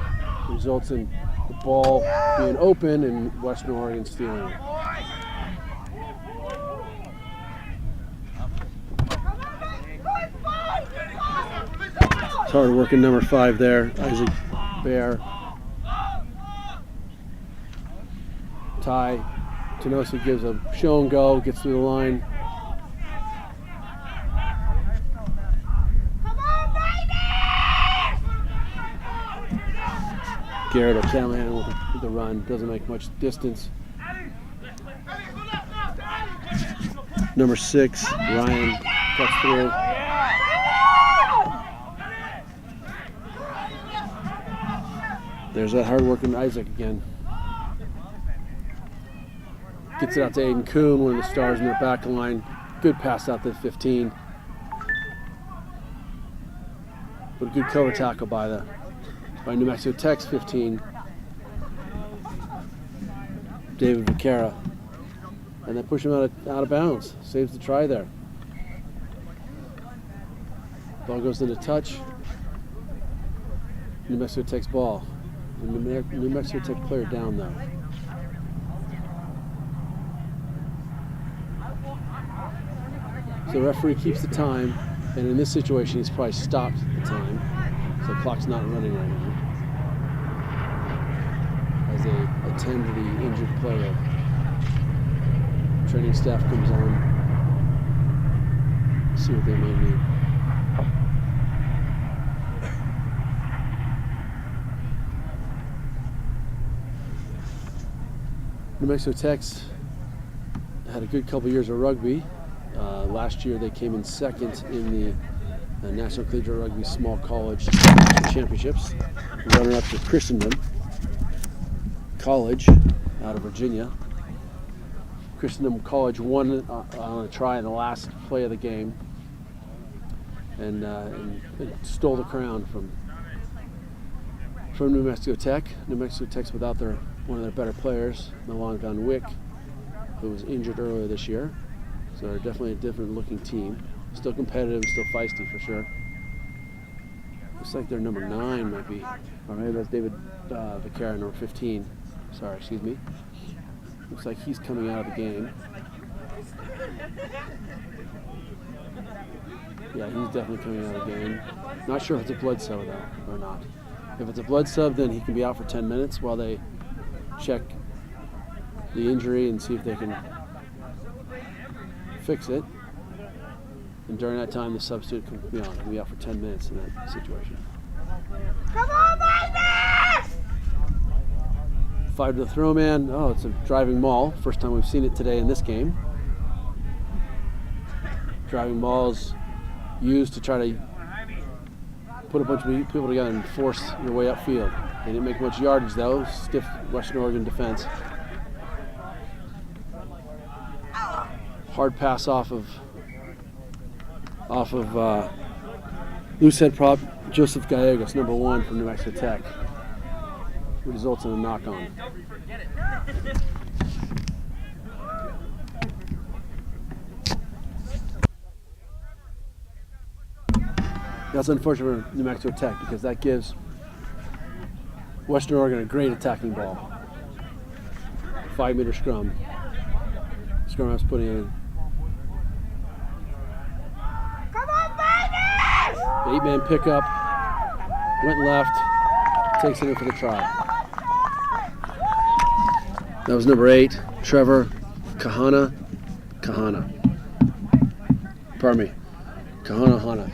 results in the ball being open and Western Oregon stealing it. It's hard working number 5 there, Isaac Bear. Ty Tenosi gives a show and go, gets through the line. Garrett O'Callahan with the run, doesn't make much distance. Number 6, Ryan cuts through. There's that hard-working Isaac again. Gets it out to Aiden Kuhn, one of the stars in their back line. Good pass out to 15. But a good cover tackle by New Mexico Tech's 15. David Vaquera. And they push him out of bounds. Saves the try there. Ball goes into touch. New Mexico Tech's ball. New Mexico Tech player down though. So the referee keeps the time, and in this situation he's probably stopped the time. So the clock's not running right now. As they attend to the injured player. Training staff comes on. See what they may need. New Mexico Tech's had a good couple years of rugby. Last year they came in second in the National Collegiate Rugby Small College Championships. Runner-up to Christendom College out of Virginia. Christendom College won on a try in the last play of the game and stole the crown from New Mexico Tech. New Mexico Tech's without one of their better players, Milan Van Wyck, who was injured earlier this year. So they're definitely a different looking team. Still competitive, still feisty for sure. Looks like their number 9 might be, or maybe that's David Vaquera, number 15. Sorry, excuse me. Looks like he's coming out of the game. Yeah, he's definitely coming out of the game. Not sure if it's a blood sub though, or not. If it's a blood sub, then he can be out for 10 minutes while they check the injury and see if they can fix it. And during that time, the substitute can be on. He'll be out for 10 minutes in that situation. Come on, baby! 5 to the throw man. Oh, it's a driving maul. First time we've seen it today in this game. Driving mauls used to try to put a bunch of people together and force your way upfield. They didn't make much yardage though. Stiff Western Oregon defense. Hard pass off of loose head prop Joseph Gallegos, number 1 from New Mexico Tech. Results in a knock-on. That's unfortunate for New Mexico Tech because that gives Western Oregon a great attacking ball. 5-meter scrum. Scrum Half's putting in. Come on, baby! 8-man pickup. Went left. Takes it in for the try. That was number 8, Trevor Kahana. Pardon me. Kahana.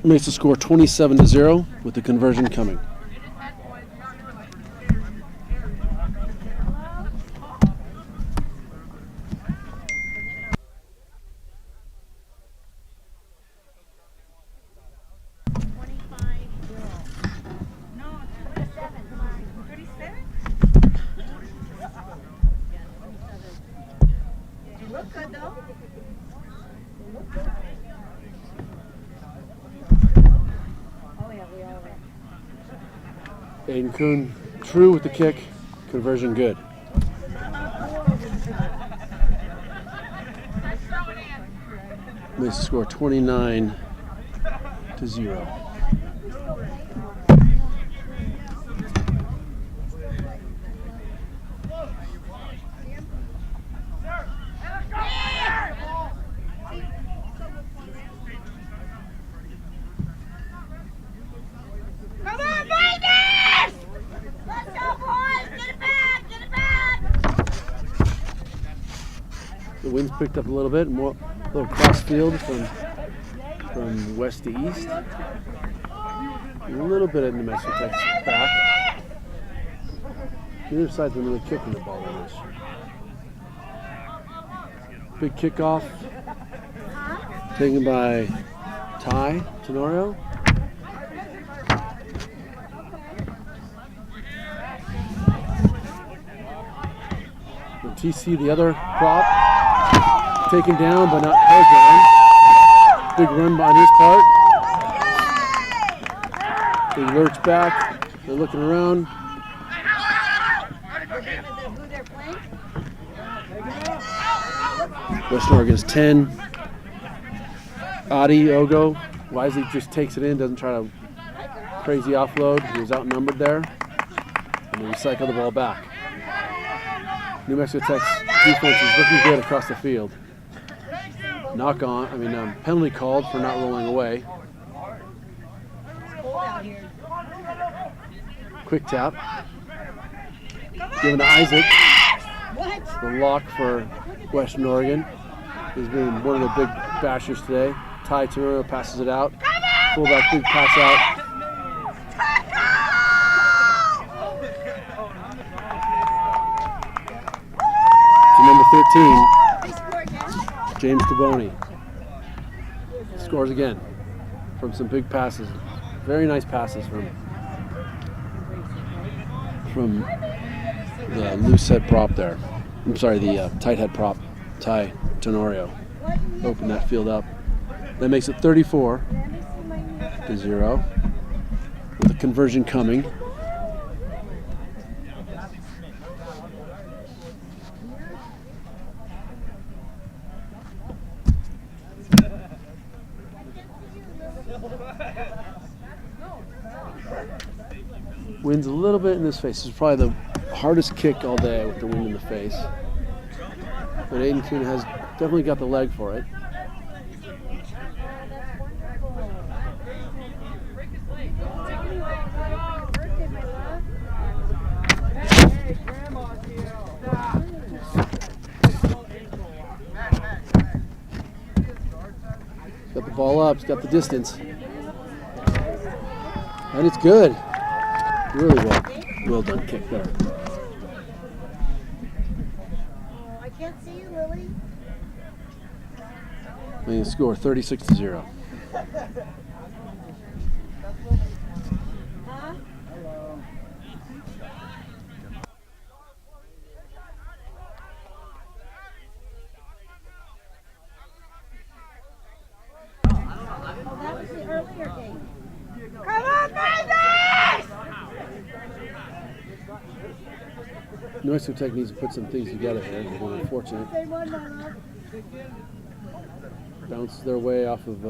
Makes the score 27-0 with the conversion coming. Aiden Kuhn true with the kick, conversion good. Makes the score 29-0. Come on, baby! Let's go, boys! Get it back! Get it back! The wind's picked up a little bit, more a little cross field from west to east. A little bit of New Mexico Tech's back. The other side's been really kicking the ball on this. Big kickoff taken by Ty Tenorio. The TC, the other prop, taken down but not held down. Big run on his part. Big lurch back. They're looking around. Western Oregon's 10. Adi Ogo wisely just takes it in, doesn't try to crazy offload. He was outnumbered there. And they recycle the ball back. New Mexico Tech's defense is looking good across the field. Penalty called for not rolling away. Quick tap. Given to Isaac. The lock for Western Oregon. He's been one of the big bashers today. Ty Tenorio passes it out. Fullback big pass out. To number 13, James Taboni. Scores again from some big passes. Very nice passes from the loose head prop there. I'm sorry, the tight head prop, Ty Tenorio. Open that field up. That makes it 34-0 with a conversion coming. Wind's a little bit in his face. This is probably the hardest kick all day with the wind in the face. But Aiden Kuhn has definitely got the leg for it. He's got the ball up, he's got the distance. And it's good. Really well done kick there. I can't see you, Lily. And the score 36-0. Huh? Oh, that was the earlier game. Come on, baby! New Mexico Tech needs to put some things together here. We're unfortunate. Say one, my love. bounce their way off of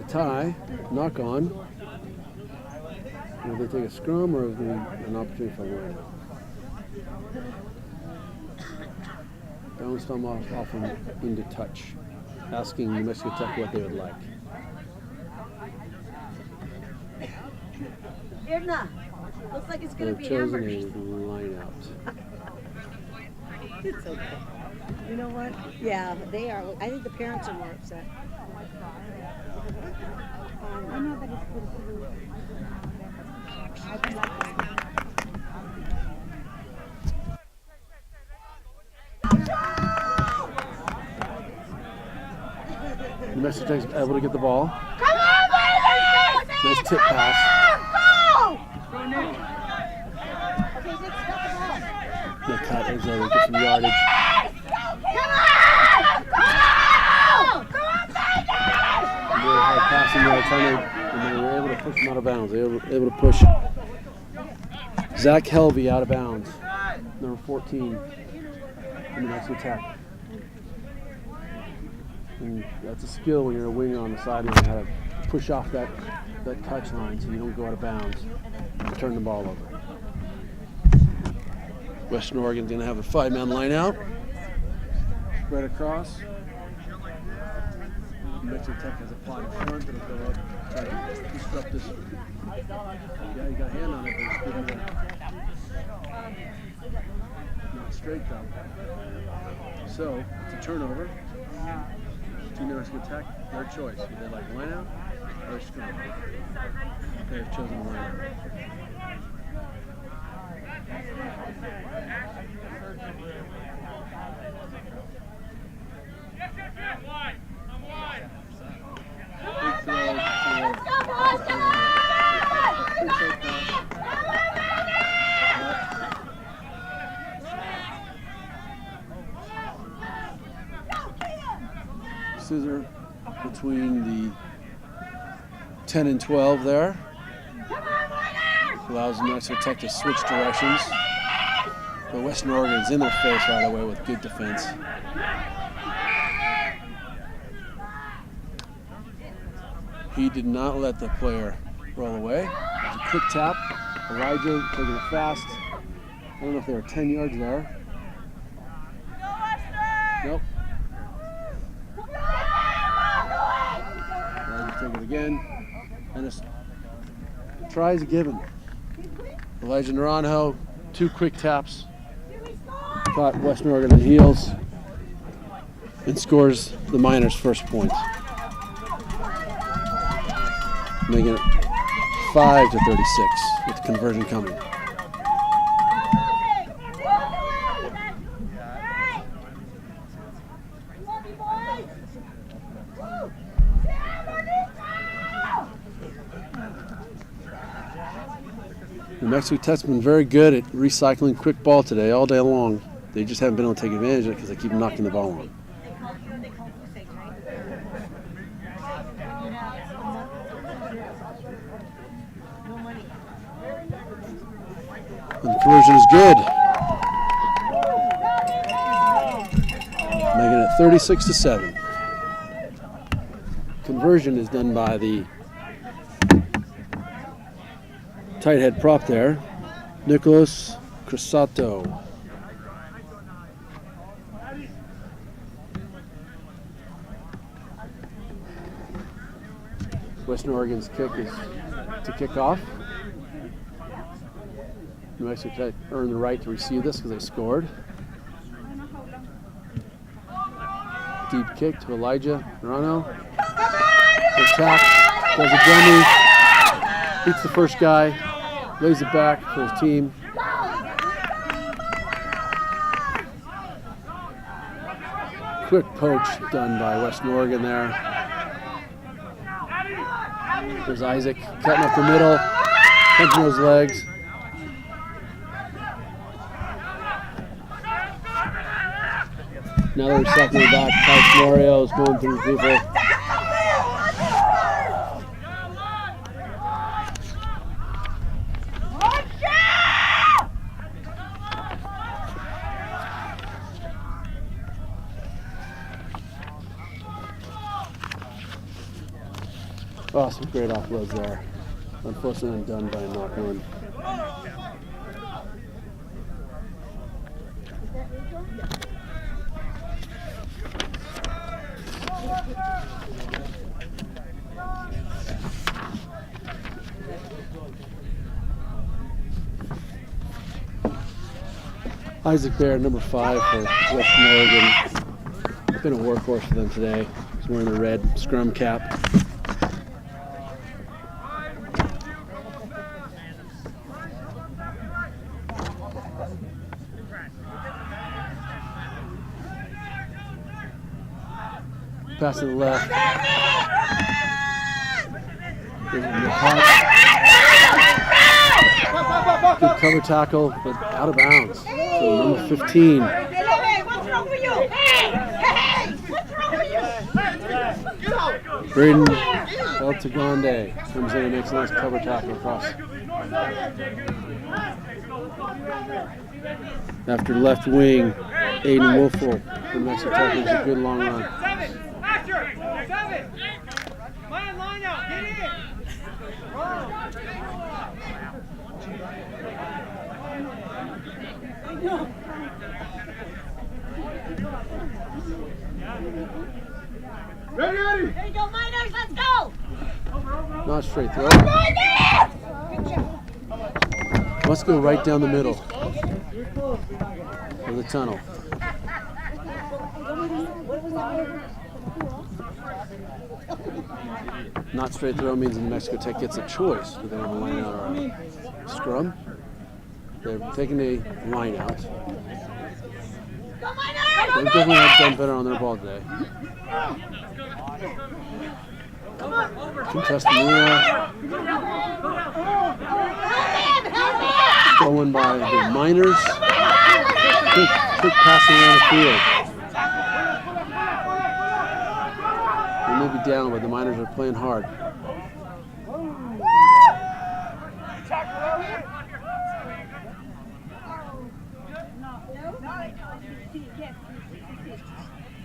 tie, knock on. Will they take a scrum or is there an opportunity for a line? Bounced them off and into touch, asking New Mexico Tech what they would like. Irna, looks like it's going to They've be chosen Amherst. a line out. It's okay. You know what? Yeah, they are. I think the parents are more upset. I know, but it's New Mexico Tech's able to get the ball. Come on, Raiders! Nice tip pass. The cut is able to get some yardage. Very hard passing there, and they were able to push him out of bounds. They were able to push Zach Helvey out of bounds, number 14, in New Mexico Tech. And that's a skill when you're a winger on the sideline, how to push off that touch line so you don't go out of bounds and turn the ball over. Western Oregon's going to have a 5-man line out. Spread across. New Mexico Tech has a plot in front. It'll go up, try to disrupt this. Yeah, you got a hand on it, but it's good to not straight though. So, it's a turnover. Team New Mexico Tech, their choice. Would they like line out or scrum? They have chosen line out. Scissor between the 10 and 12 there. Allows New Mexico Tech to switch directions. But Western Oregon's in their face right away with good defense. He did not let the player roll away. It's a quick tap. Elijah taking it fast. I don't know if they were 10 yards there. Nope. Elijah taking it again. And a try is given. Elijah Naranjo, 2 quick taps. Caught Western Oregon on the heels and scores the Miners' first point. Making it 5-36 with the conversion coming. New Mexico Tech's been very good at recycling quick ball today, all day long. They just haven't been able to take advantage of it because they keep knocking the ball on. And the conversion is good. Making it 36-7. Conversion is done by the tight head prop there, Nicholas Crisato. Western Oregon's kick is to kick off. New Mexico Tech earned the right to receive this because they scored. Deep kick to Elijah Naranjo. Attack, does a dummy, beats the first guy, lays it back for his team. Quick poach done by Western Oregon there. There's Isaac cutting up the middle, punching those legs. Now they're recycling back. Tyke Mario is going through people. Oh, some great offloads there. Unfortunately done by a knock one. Isaac Bear, number 5 for Western Oregon. Been a workhorse for them today. He's wearing the red scrum cap. Pass to the left. Good cover tackle, but out of bounds. So number 15. Hey, what's wrong with you? Hey, what's wrong with you? Braden Beltagonde comes in and makes a nice cover tackle across. After left wing, Aiden Wolfel from Mexico Tech makes a good long run. Line out, get in! Ready! There you go, Miners, let's go! Not straight throw. Let's go right down the middle of the tunnel. Not straight throw means New Mexico Tech gets a choice. Do they have a line out or a scrum? They're taking a line out. They've definitely done better on their ball today. Contested stolen by the Miners. Quick passing around the field. They may be down, but the Miners are playing hard.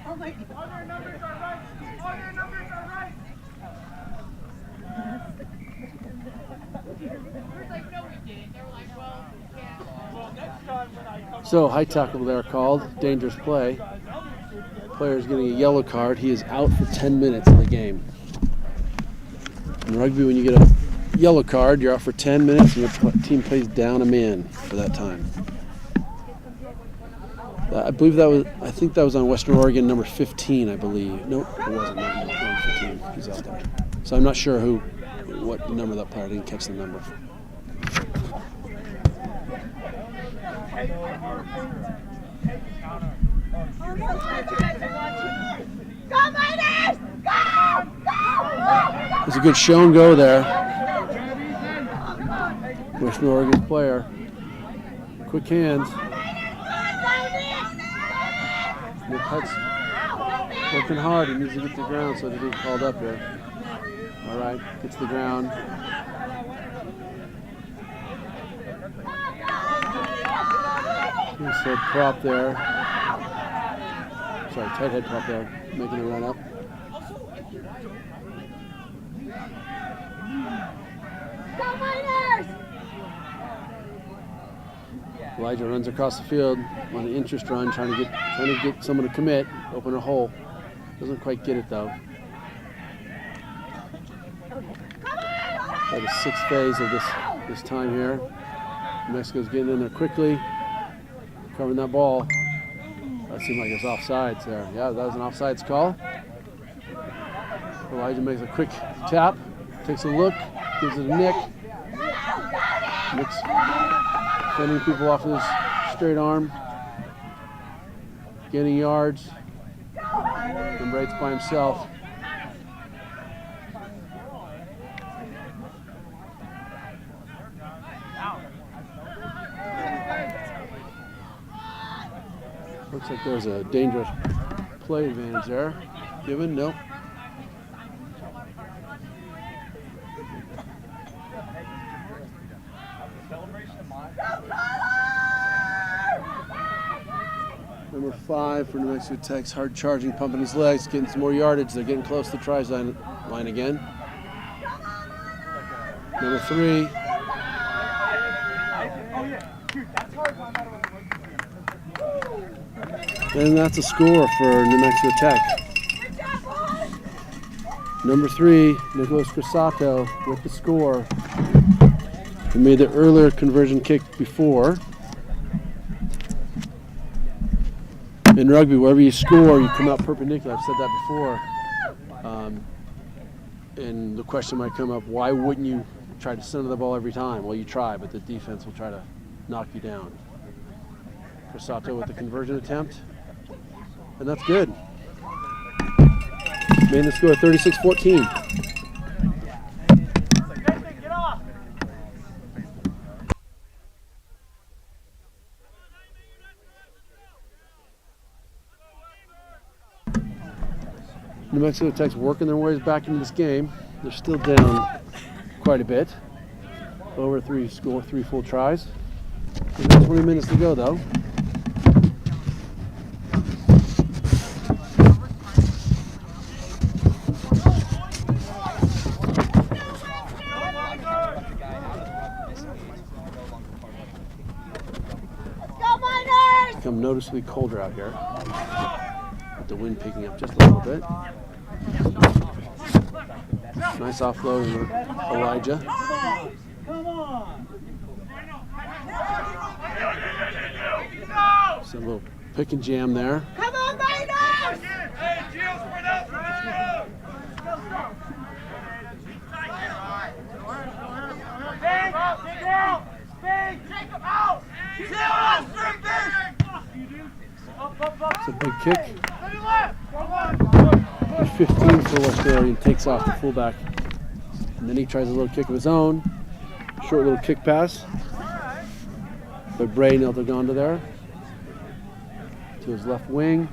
Oh my God. All their numbers are right. All their numbers are right. So high tackle there called, dangerous play. Player's getting a yellow card. He is out for 10 minutes of the game. In rugby, when you get a yellow card, you're out for 10 minutes and your team plays down a man for that time. I believe I think that was on Western Oregon number 15, I believe. Nope, it wasn't number 15. He's out there. So I'm not sure what number that player, I didn't catch the number. Go, Miners! Go! It's a good show and go there. Western Oregon player. Quick hands. Nick Hudson working hard. He needs to get to the ground so that he's called up here. All right, gets to the ground. He's a prop there. Sorry, tight head prop there, making the run up. Go, Miners! Elijah runs across the field on an interest run, trying to get someone to commit, open a hole. Doesn't quite get it though. By the 6th phase of this time here. Mexico's getting in there quickly, covering that ball. That seemed like it was offsides there. Yeah, that was an offsides call. Elijah makes a quick tap, takes a look, gives it a nick. Nick's fending people off with his straight arm, gaining yards. Number 8's by himself. Looks like there's a dangerous play advantage there. Given, nope. Number 5 for New Mexico Tech's hard charging, pumping his legs, getting some more yardage. They're getting close to the try line again. Number 3. And that's a score for New Mexico Tech. Number 3, Nicholas Crisato with the score. He made the earlier conversion kick before. In rugby, wherever you score, you come out perpendicular. I've said that before. And the question might come up, why wouldn't you try to center the ball every time? Well, you try, but the defense will try to knock you down. Crisato with the conversion attempt. And that's good. Made the score 36-14. Get off! New Mexico Tech's working their ways back into this game. They're still down quite a bit. Over 3 full tries. We've got 20 minutes to go though. Become noticeably colder out here. With the wind picking up just a little bit. Nice offload from Elijah. Come on! Some little pick and jam there. Come on, Miners! Hey, Gio, spread out from the scrum! Big out! Big out! Big! Take him out! Zero! It's a big kick. To the left! Come on! 15 for Western Oregon, takes off the fullback. And then he tries a little kick of his own. Short little kick pass. But Bray Neldagonda there. To his left wing.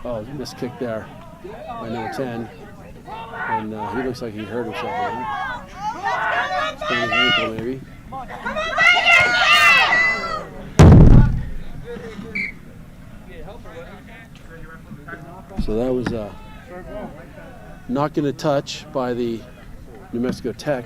Oh, missed kick there by number 10. And he looks like he hurt himself. Sprained his ankle maybe. So that was not going to touch by the New Mexico Tech.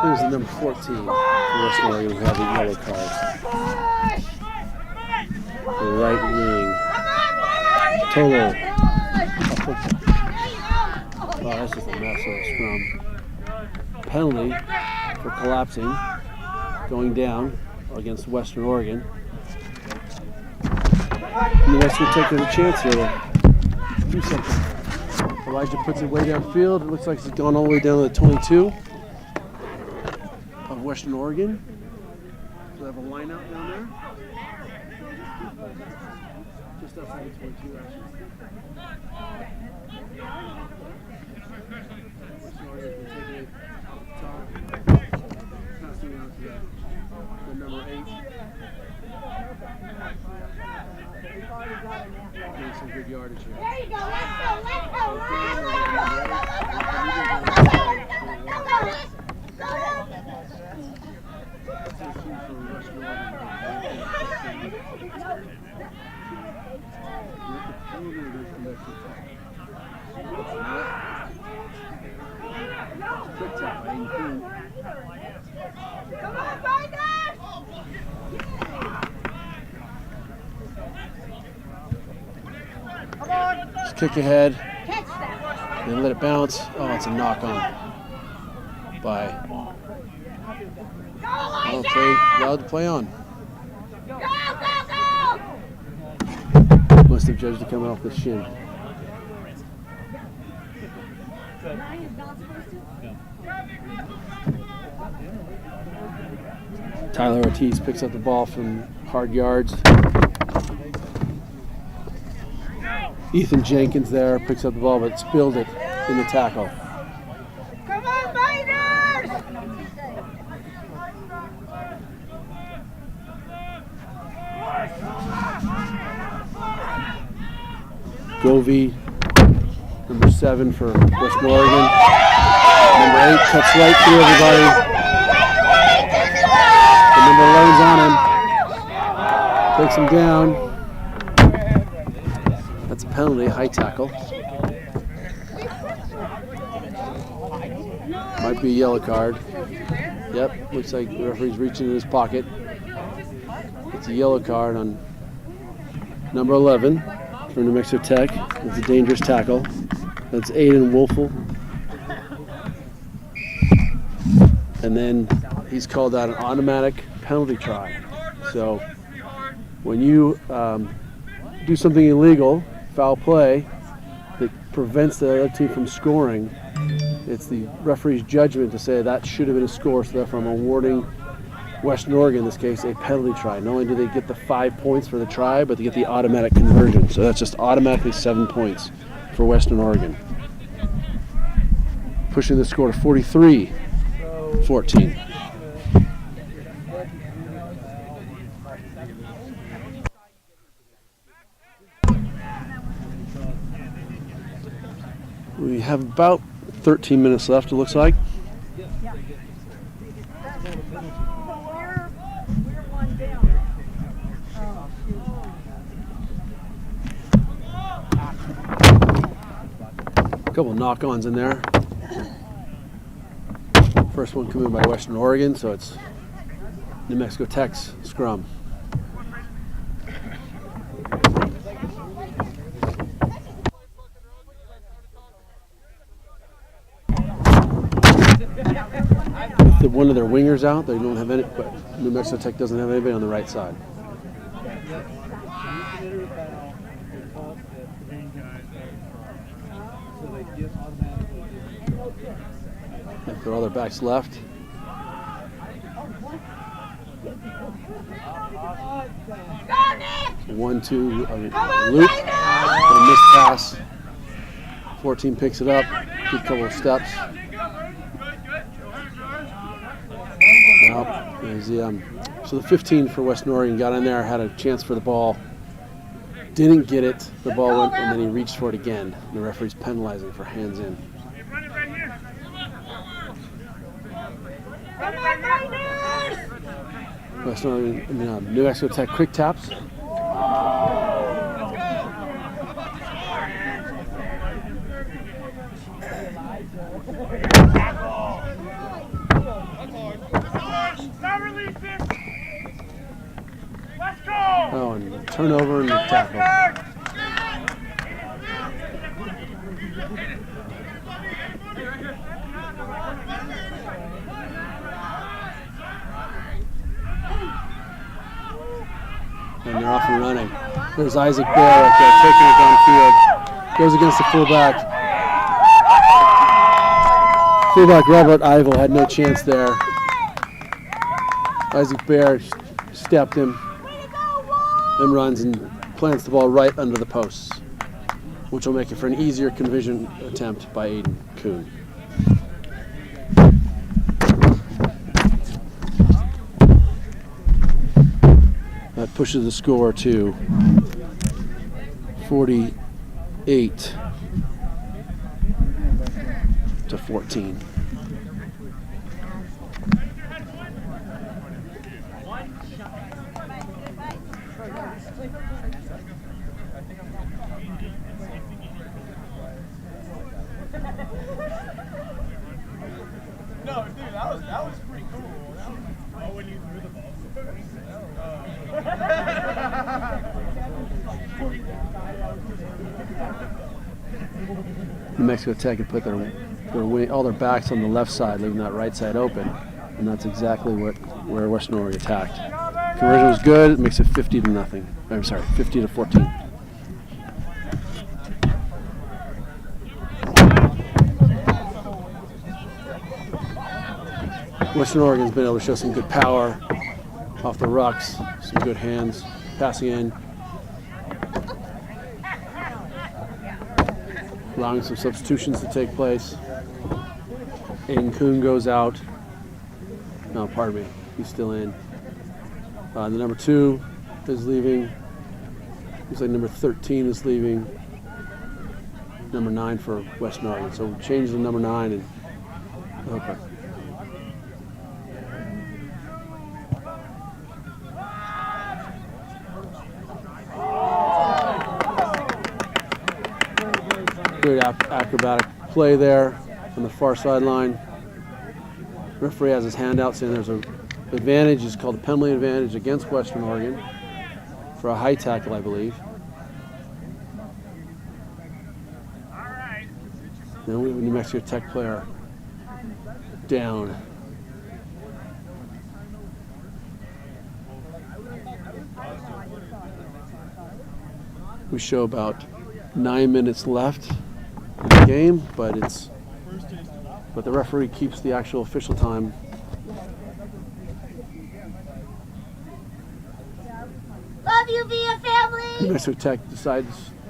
Here's the number 14 for Western Oregon who had the yellow card. The right wing. Tolo. Oh, that's just a mess of a scrum. Penalty for collapsing, going down against Western Oregon. And the Western taking a chance here to do something. Elijah puts it way downfield. It looks like it's gone all the way down to the 22 of Western Oregon. So they have a line out down there. Just outside the 22, actually. Western Oregon can take it off the top. Passing out to the number 8. Getting some good yardage here. There you go, let's go, let's go, come on, Miners! Just kick ahead. Then let it bounce. Oh, it's a knock on by. Allowed to play on. Must have judged it coming off the shin. Tyler Ortiz picks up the ball from hard yards. Ethan Jenkins there picks up the ball but spilled it in the tackle. Come on, Miners! Govey, number 7 for Western Oregon. Number 8 cuts right through everybody. The number 11's on him. Takes him down. That's a penalty, high tackle. Might be a yellow card. Yep, looks like the referee's reaching in his pocket. It's a yellow card on number 11 from New Mexico Tech. It's a dangerous tackle. That's Aiden Wolfel. And then he's called out an automatic penalty try. So when you do something illegal, foul play, that prevents the other team from scoring, it's the referee's judgment to say that should have been a score, so therefore I'm awarding Western Oregon, in this case, a penalty try. Not only do they get the 5 points for the try, but they get the automatic conversion. So that's just automatically 7 points for Western Oregon. Pushing the score to 43-14. We have about 13 minutes left, it looks like. A couple knock-ons in there. First one coming by Western Oregon, so it's New Mexico Tech's scrum. With one of their wingers out, they don't have any, but New Mexico Tech doesn't have anybody on the right side. They've got all their backs left. So 1-2 loop, but a missed pass. 14 picks it up, good couple of steps. So the 15 for Western Oregon got in there, had a chance for the ball, didn't get it. The ball went, and then he reached for it again. And the referee's penalizing for hands in. Western Oregon, New Mexico Tech quick taps. Oh, and turnover and tackle. And they're off and running. There's Isaac Bear right there, taking it downfield. Goes against the fullback. Fullback Robert Ivel had no chance there. Isaac Bear stepped him and runs and plants the ball right under the posts, which will make it for an easier conversion attempt by Aiden Kuhn. That pushes the score to 48-14. No, dude, that was pretty cool. Oh, when you threw the ball. New Mexico Tech had put all their backs on the left side, leaving that right side open, and that's exactly where Western Oregon attacked. Conversion was good. It makes it 50-0. I'm sorry, 50-14. Western Oregon's been able to show some good power off the rucks, some good hands, passing in, allowing some substitutions to take place. Aiden Kuhn goes out. No, pardon me, he's still in. The number 2 is leaving. Looks like number 13 is leaving. Number 9 for Western Oregon. So we change the number 9 and okay. Great acrobatic play there on the far sideline. Referee has his hand out saying there's an advantage. It's called a penalty advantage against Western Oregon for a high tackle, I believe. Then we have a New Mexico Tech player down. We show about 9 minutes left in the game, but the referee keeps the actual official time. Love you, Via family! New Mexico Tech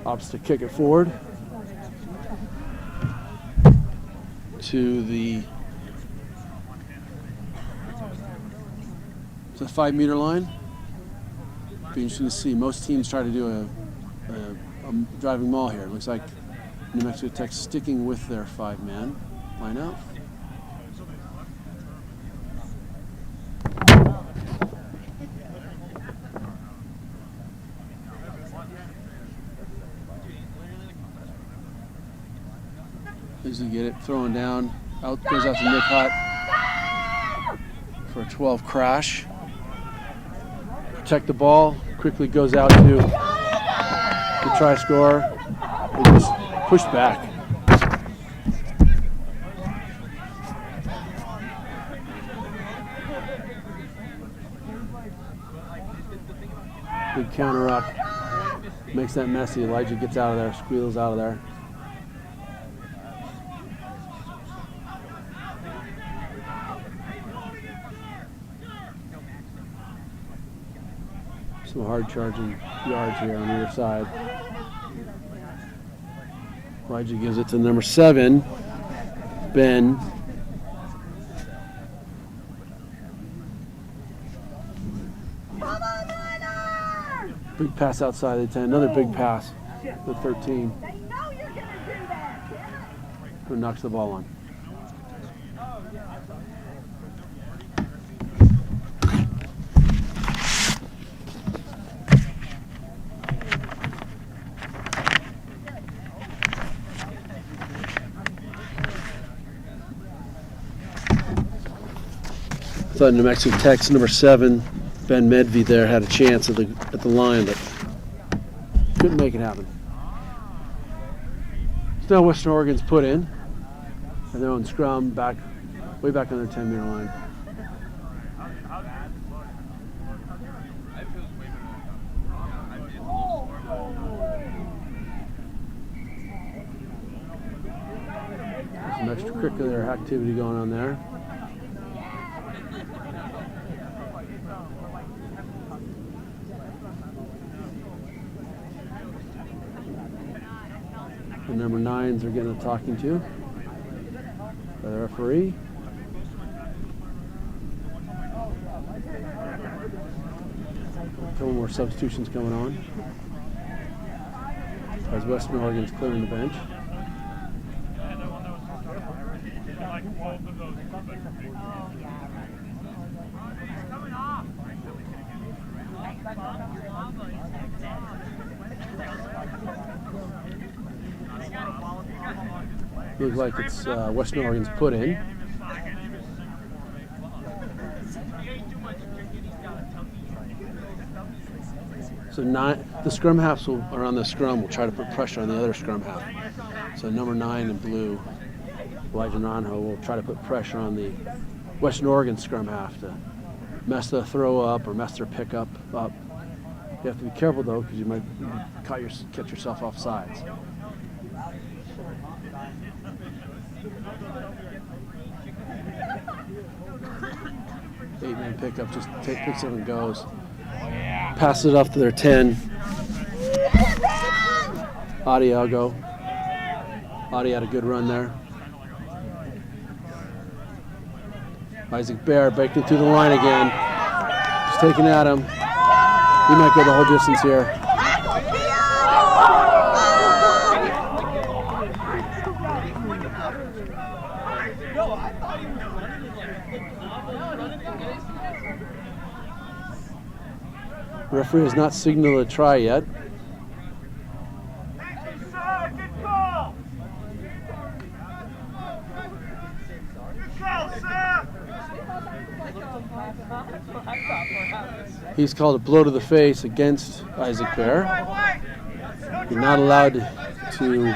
opts to kick it forward to the 5-meter line. Be interesting to see. Most teams try to do a driving maul here. It looks like New Mexico Tech sticking with their 5-man lineup. Easily get it, throwing down. Goes out to Nick Hutt for a 12 crash. Protect the ball. Quickly goes out to the try scorer. It was pushed back. Big counter up. Makes that messy. Elijah gets out of there, squeals out of there. Some hard charging yards here on either side. Elijah gives it to number 7, Ben. Big pass outside the 10. Another big pass to 13. Who knocks the ball on. I thought New Mexico Tech's number 7, Ben Medvey, there had a chance at the line, but couldn't make it happen. So now Western Oregon's put in, and they're on scrum way back on their 10-meter line. There's some extracurricular activity going on there. The number 9s are getting a talking to by the referee. A couple more substitutions coming on as Western Oregon's clearing the bench. Looks like it's Western Oregon's put in. So the scrum halves around the scrum will try to put pressure on the other scrum half. So number 9 in blue, Elijah Naranjo, will try to put pressure on the Western Oregon scrum half to mess the throw up or mess their pickup up. You have to be careful though, because you might catch yourself off sides. and pickup just picks up and goes. Passes it off to their 10. Adi will go. Adi had a good run there. Isaac Bear breaking through the line again. Just taking at him. He might go the whole distance here. The referee has not signaled a try yet. He's called a blow to the face against Isaac Bear. You're not allowed to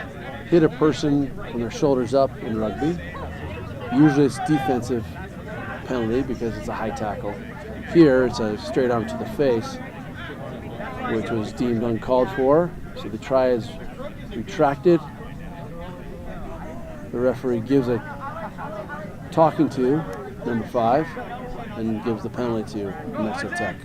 hit a person when their shoulders up in rugby. Usually it's defensive penalty because it's a high tackle. Here it's a straight arm to the face, which was deemed uncalled for. So the try is retracted. The referee gives a talking to number 5 and gives the penalty to New Mexico Tech.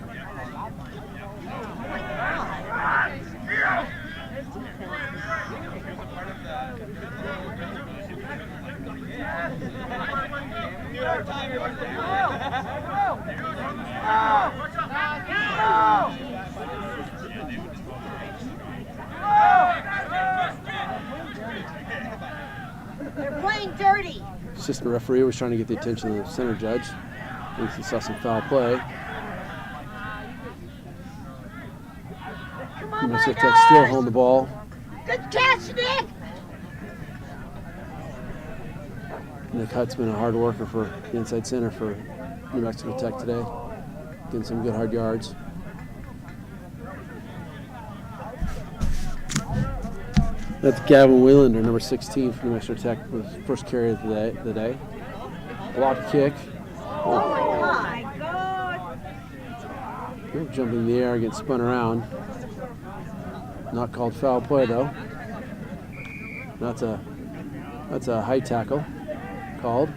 They're playing dirty. Assistant referee was trying to get the attention of the center judge. Thinks he saw some foul play. New Mexico Tech still holding the ball. Good catch, Nick. Nick Hutt's been a hard worker for the inside center for New Mexico Tech today. Getting some good hard yards. That's Gavin Wheelander, number 16 for New Mexico Tech, with first carry of the day. Block kick. Oh my God. Jumping in the air, getting spun around. Not called foul play though. That's a high tackle called.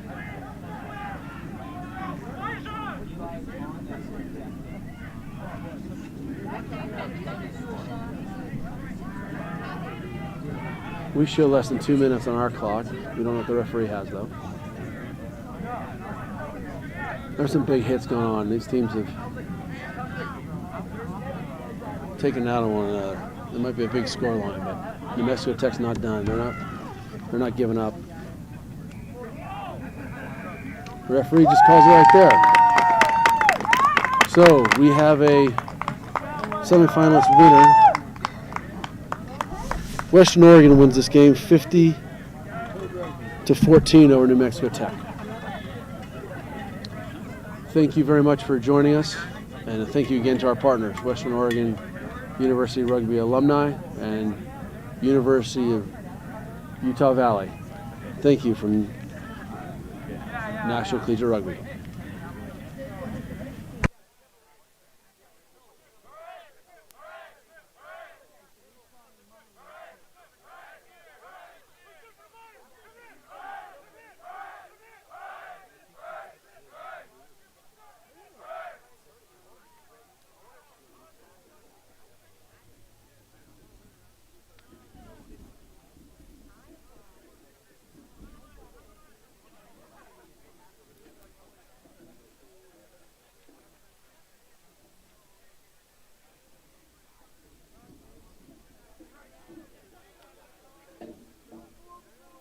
We show less than 2 minutes on our clock. We don't know what the referee has though. There's some big hits going on. These teams have taken out on one another. There might be a big score line, but New Mexico Tech's not done. They're not giving up. The referee just calls it right there. So we have a semifinalist winner. Western Oregon wins this game 50-14 over New Mexico Tech. Thank you very much for joining us, and thank you again to our partners, Western Oregon University Rugby Alumni and University of Utah Valley. Thank you from National Collegiate Rugby.